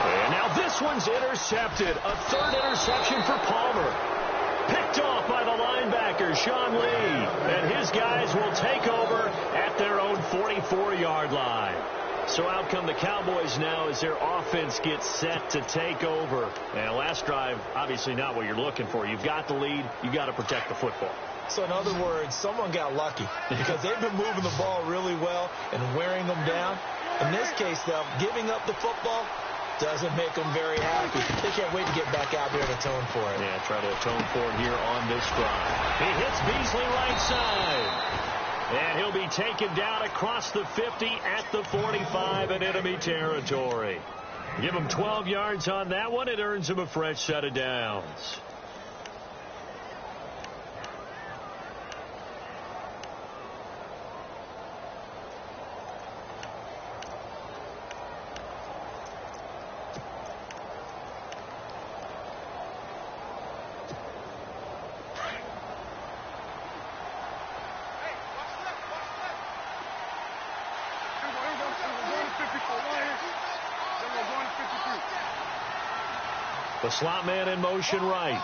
And now this one's intercepted. A 3rd interception for Palmer. Picked off by the linebacker, Sean Lee. And his guys will take over at their own 44-yard line. So out come the Cowboys now as their offense gets set to take over. And last drive, obviously not what you're looking for. You've got the lead. You've got to protect the football. So in other words, someone got lucky because they've been moving the ball really well and wearing them down. In this case, though, giving up the football doesn't make them very happy. They can't wait to get back out there and atone for it. Yeah, try to atone for it here on this drive. He hits Beasley right side. And he'll be taken down across the 50 at the 45 in enemy territory. Give him 12 yards on that one. It earns him a fresh set of downs. The slot man in motion right.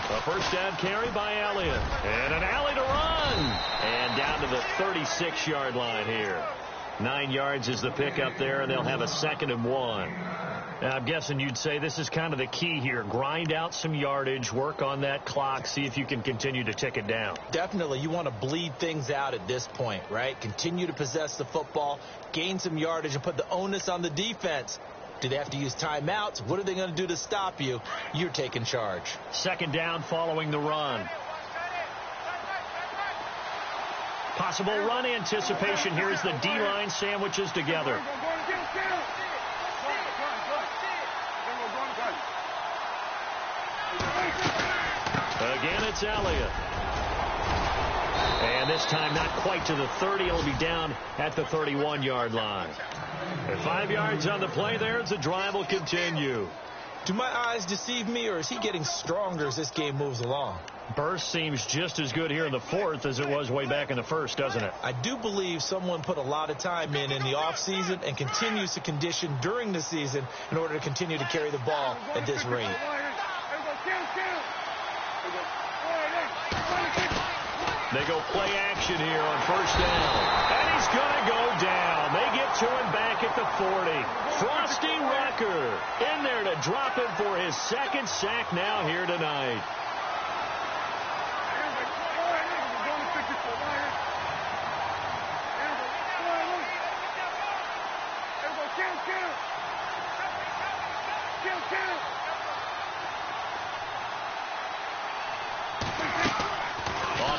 A first down carry by Elliott. And an alley to run. And down to the 36-yard line here. 9 yards is the pickup there, and they'll have a 2nd and 1. And I'm guessing you'd say this is kind of the key here. Grind out some yardage, work on that clock, see if you can continue to tick it down. Definitely. You want to bleed things out at this point, right? Continue to possess the football, gain some yardage, and put the onus on the defense. Do they have to use timeouts? What are they going to do to stop you? You're taking charge. 2nd down following the run. Possible run anticipation. Here's the D-line sandwiches together. Again, it's Elliott. And this time not quite to the 30. It'll be down at the 31-yard line. And 5 yards on the play there as the drive will continue. Do my eyes deceive me, or is he getting stronger as this game moves along? Burst seems just as good here in the 4th as it was way back in the 1st, doesn't it? I do believe someone put a lot of time in the offseason and continues to condition during the season in order to continue to carry the ball at this rate. They go play action here on 1st down. And he's going to go down. They get to him back at the 40. Frosty Rucker in there to drop him for his 2nd sack now here tonight.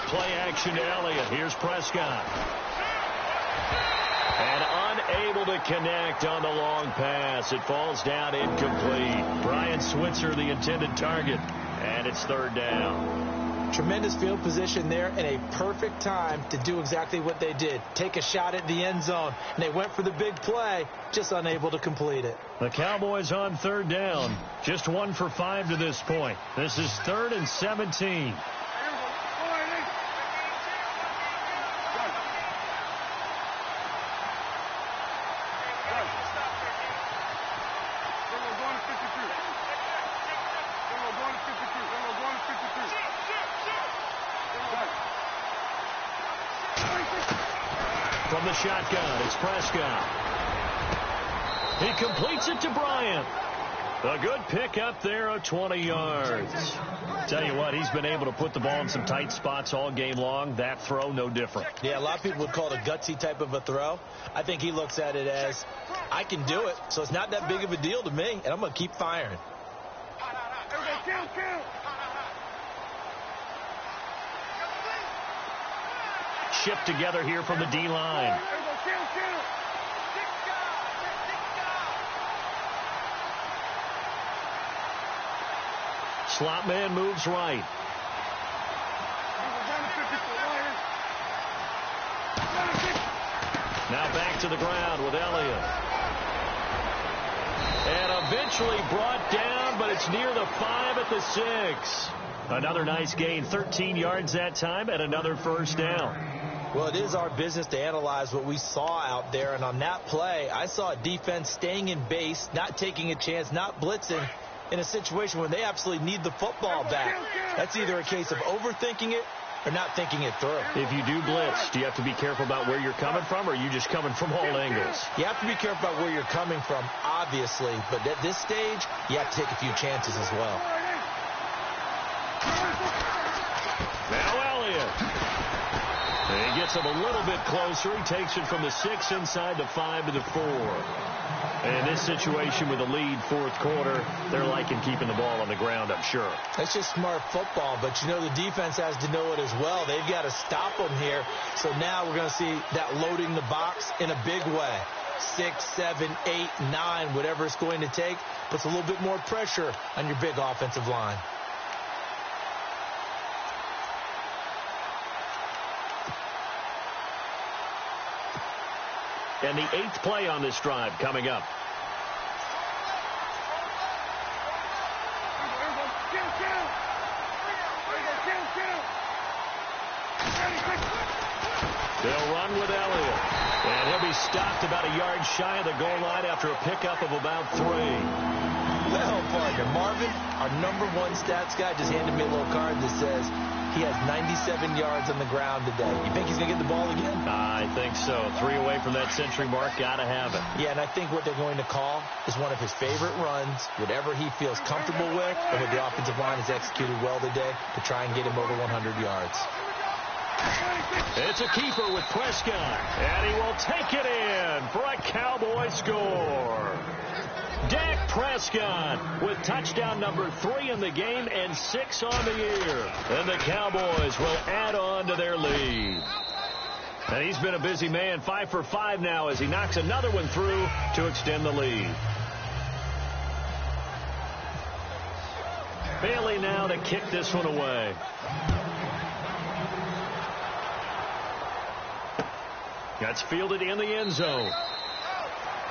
Play action to Elliott. Here's Prescott. And unable to connect on the long pass. It falls down incomplete. Brian Switzer, the intended target. And it's 3rd down. Tremendous field position there and a perfect time to do exactly what they did. Take a shot at the end zone. And they went for the big play, just unable to complete it. The Cowboys on 3rd down. Just 1 for 5 to this point. This is 3rd and 17. From the shotgun, it's Prescott. He completes it to Bryant. A good pick up there of 20 yards. Tell you what, he's been able to put the ball in some tight spots all game long. That throw, no different. Yeah, a lot of people would call it a gutsy type of a throw. I think he looks at it as, I can do it, so it's not that big of a deal to me, and I'm going to keep firing. Shift together here from the D-line. Slot man moves right. Now back to the ground with Elliott. And eventually brought down, but it's near the 5 at the 6. Another nice gain, 13 yards that time, and another 1st down. Well, it is our business to analyze what we saw out there, and on that play, I saw a defense staying in base, not taking a chance, not blitzing in a situation where they absolutely need the football back. That's either a case of overthinking it or not thinking it through. If you do blitz, do you have to be careful about where you're coming from, or are you just coming from all angles? You have to be careful about where you're coming from, obviously, but at this stage, you have to take a few chances as well. Now Elliott. He gets him a little bit closer. He takes it from the 6 inside the 5 to the 4. And in this situation with a lead 4th quarter, they're liking keeping the ball on the ground, I'm sure. That's just smart football, but you know the defense has to know it as well. They've got to stop them here. So now we're going to see that loading the box in a big way. 6, 7, 8, 9, whatever it's going to take, puts a little bit more pressure on your big offensive line. And the 8th play on this drive coming up. They'll run with Elliott. And he'll be stopped about a yard shy of the goal line after a pickup of about 3. Well, partner, Marvin, our #1 stats guy, just handed me a little card that says he has 97 yards on the ground today. You think he's going to get the ball again? I think so. 3 away from that century mark. Got to have it. Yeah, and I think what they're going to call is one of his favorite runs, whatever he feels comfortable with, and what the offensive line has executed well today to try and get him over 100 yards. It's a keeper with Prescott, and he will take it in for a Cowboy score. Dak Prescott with touchdown number 3 in the game and 6 on the year. And the Cowboys will add on to their lead. And he's been a busy man, 5 for 5 now as he knocks another one through to extend the lead. Bailey now to kick this one away. That's fielded in the end zone.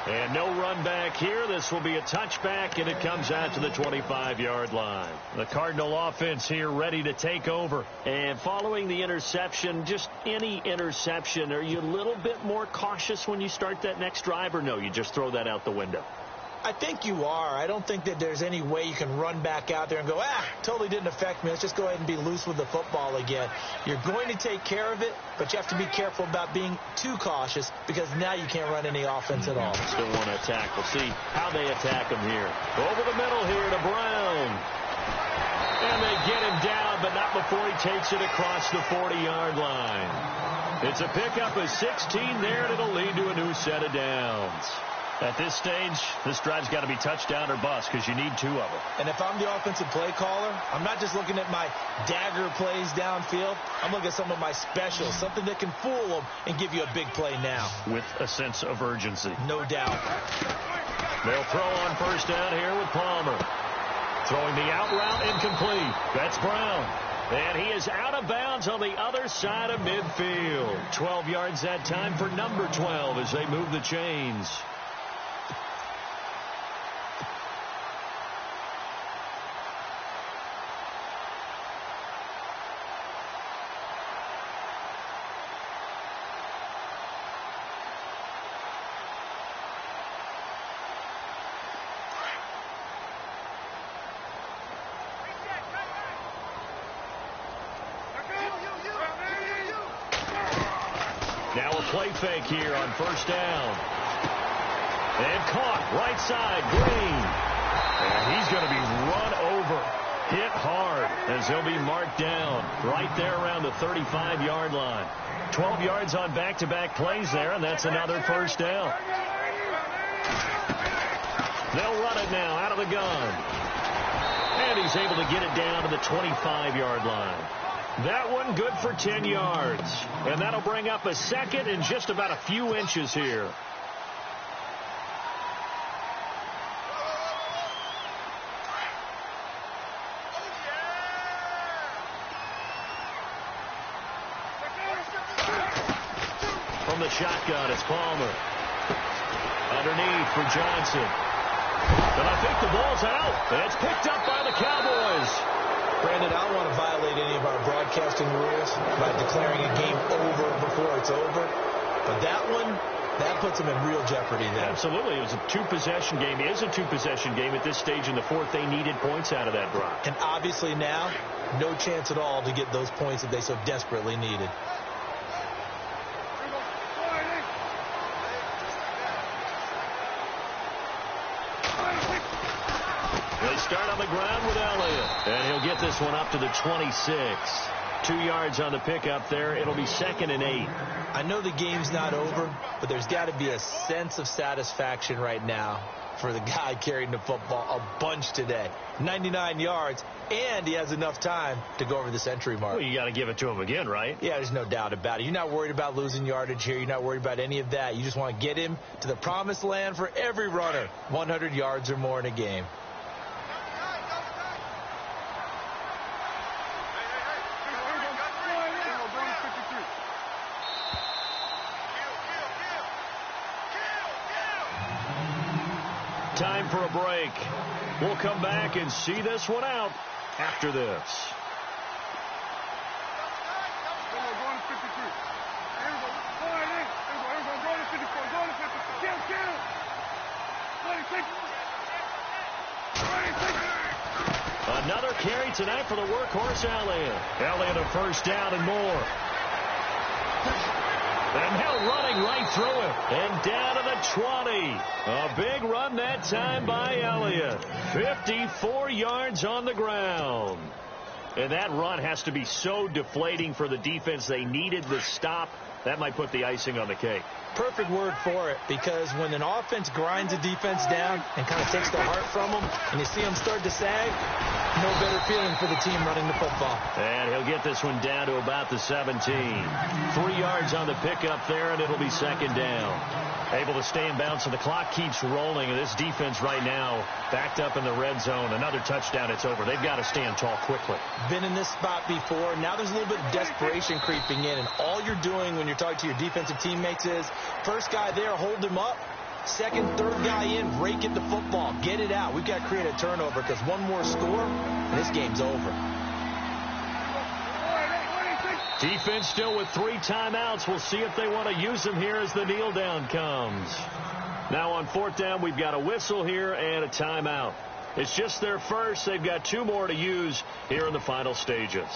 And no run back here. This will be a touchback, and it comes out to the 25-yard line. The Cardinal offense here ready to take over. And following the interception, just any interception, are you a little bit more cautious when you start that next drive, or no, you just throw that out the window? I think you are. I don't think that there's any way you can run back out there and go, totally didn't affect me. Let's just go ahead and be loose with the football again. You're going to take care of it, but you have to be careful about being too cautious because now you can't run any offense at all. Still want to attack. We'll see how they attack him here. Over the middle here to Brown. And they get him down, but not before he takes it across the 40-yard line. It's a pickup of 16 there, and it'll lead to a new set of downs. At this stage, this drive's got to be touchdown or bust because you need 2 of them. And if I'm the offensive play caller, I'm not just looking at my dagger plays downfield. I'm looking at some of my specials, something that can fool them and give you a big play now. With a sense of urgency. No doubt. They'll throw on first down here with Palmer. Throwing the out route incomplete. That's Brown. And he is out of bounds on the other side of midfield. 12 yards that time for number 12 as they move the chains. Now a play fake here on first down. And caught right side, Green. And he's going to be run over, hit hard, as he'll be marked down right there around the 35-yard line. 12 yards on back-to-back plays there, and that's another first down. They'll run it now out of the gun. And he's able to get it down to the 25-yard line. That one good for 10 yards. And that'll bring up a second in just about a few inches here. From the shotgun, it's Palmer. Underneath for Johnson. And I think the ball's out. And it's picked up by the Cowboys. Brandon, I don't want to violate any of our broadcasting rules by declaring a game over before it's over. But that one, that puts them in real jeopardy there. Absolutely. It was a 2-possession game. It is a 2-possession game at this stage in the fourth. They needed points out of that drive. And obviously now, no chance at all to get those points that they so desperately needed. They start on the ground with Elliott. And he'll get this one up to the 26. 2 yards on the pickup there. It'll be 2nd and 8. I know the game's not over, but there's got to be a sense of satisfaction right now for the guy carrying the football a bunch today. 99 yards, and he has enough time to go over the century mark. Well, you got to give it to him again, right? Yeah, there's no doubt about it. You're not worried about losing yardage here. You're not worried about any of that. You just want to get him to the promised land for every runner. 100 yards or more in a game. Time for a break. We'll come back and see this one out after this. another carry tonight for the workhorse Elliott. Elliott a first down and more. And now running right through it. And down to the 20. A big run that time by Elliott. 54 yards on the ground. And that run has to be so deflating for the defense. They needed the stop. That might put the icing on the cake. Perfect word for it, because when an offense grinds a defense down and kind of takes the heart from them, and you see them start to sag, no better feeling for the team running the football. And he'll get this one down to about the 17. 3 yards on the pickup there, and it'll be second down. Able to stay in bounds, so the clock keeps rolling, and this defense right now backed up in the red zone. Another touchdown, it's over. They've got to stand tall quickly. Been in this spot before. Now there's a little bit of desperation creeping in, and all you're doing when you're talking to your defensive teammates is, first guy there, hold him up. Second, third guy in, rake at the football. Get it out. We've got to create a turnover, because one more score, and this game's over. Defense still with 3 timeouts. We'll see if they want to use them here as the kneel down comes. Now on 4th down, we've got a whistle here and a timeout. It's just their first. They've got 2 more to use here in the final stages.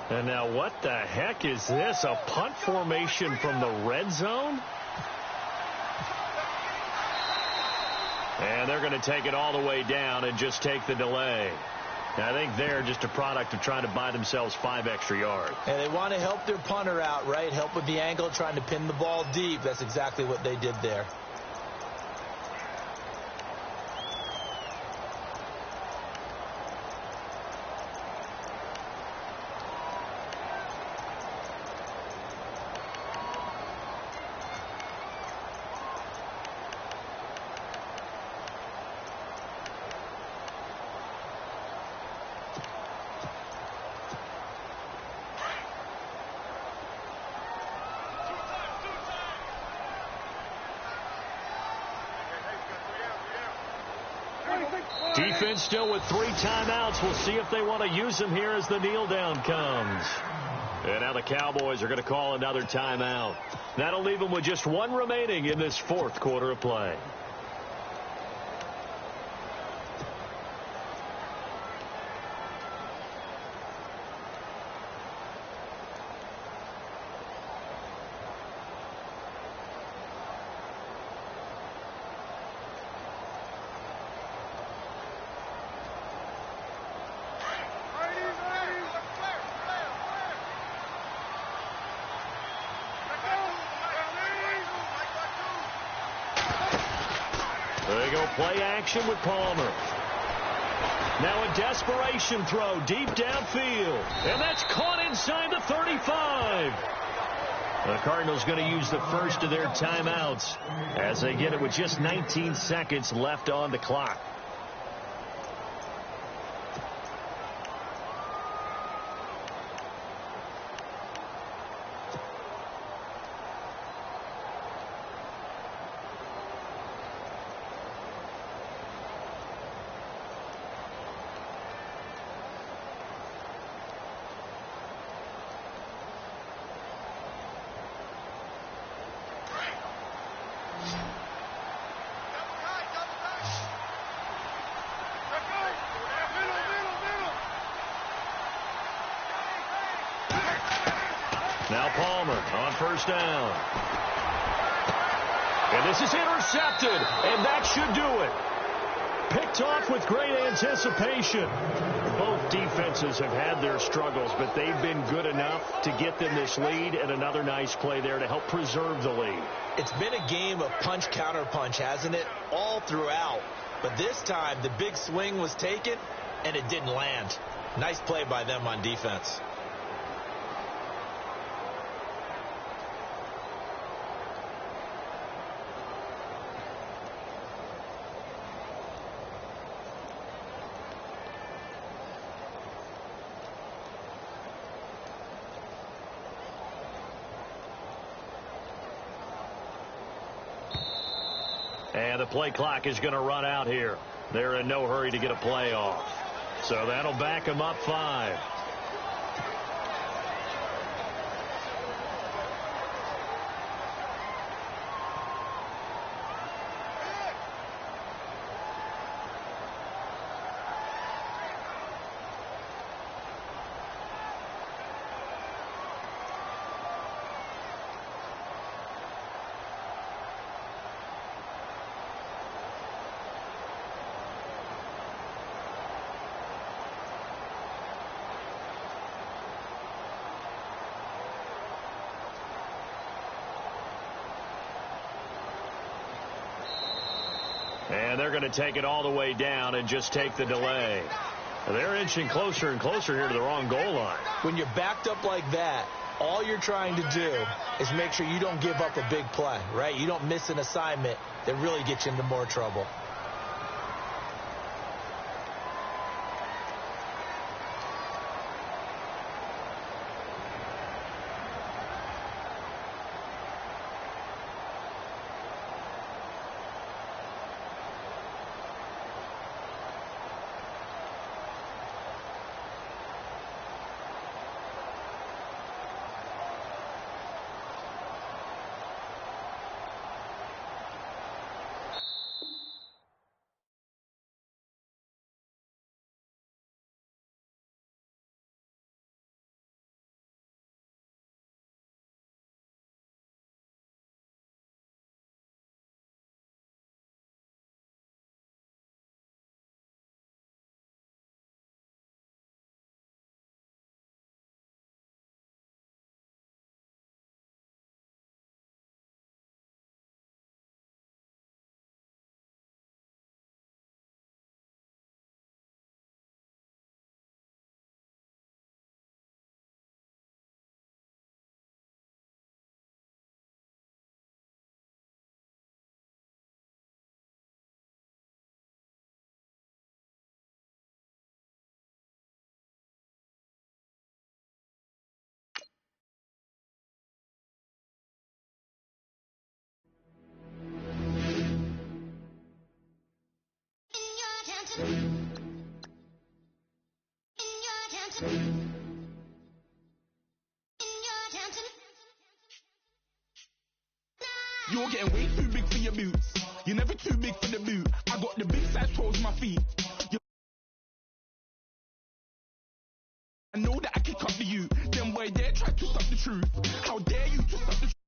And now what the heck is this? A punt formation from the red zone? And they're going to take it all the way down and just take the delay. I think they're just a product of trying to buy themselves 5 extra yards. And they want to help their punter out, right? Help with the angle, trying to pin the ball deep. That's exactly what they did there. Defense still with 3 timeouts. We'll see if they want to use them here as the kneel down comes. And now the Cowboys are going to call another timeout. That'll leave them with just 1 remaining in this 4th quarter of play. They go play action with Palmer. Now a desperation throw deep downfield. And that's caught inside the 35. The Cardinals going to use the first of their timeouts as they get it with just 19 seconds left on the clock. Now Palmer on first down. And this is intercepted, and that should do it. Picked off with great anticipation. Both defenses have had their struggles, but they've been good enough to get them this lead, and another nice play there to help preserve the lead. It's been a game of punch-counter-punch, hasn't it? All throughout. But this time, the big swing was taken, and it didn't land. Nice play by them on defense. And the play clock is going to run out here. They're in no hurry to get a play off. So that'll back them up 5. And they're going to take it all the way down and just take the delay. They're inching closer and closer here to the wrong goal line. When you're backed up like that, all you're trying to do is make sure you don't give up a big play, right? You don't miss an assignment that really gets you into more trouble. You're getting way too big for your boots. You're never too big for the boot. I got the big size toes on my feet. I know that I kick up the you. Them boy there try to stop the truth. How dare you to stop the truth?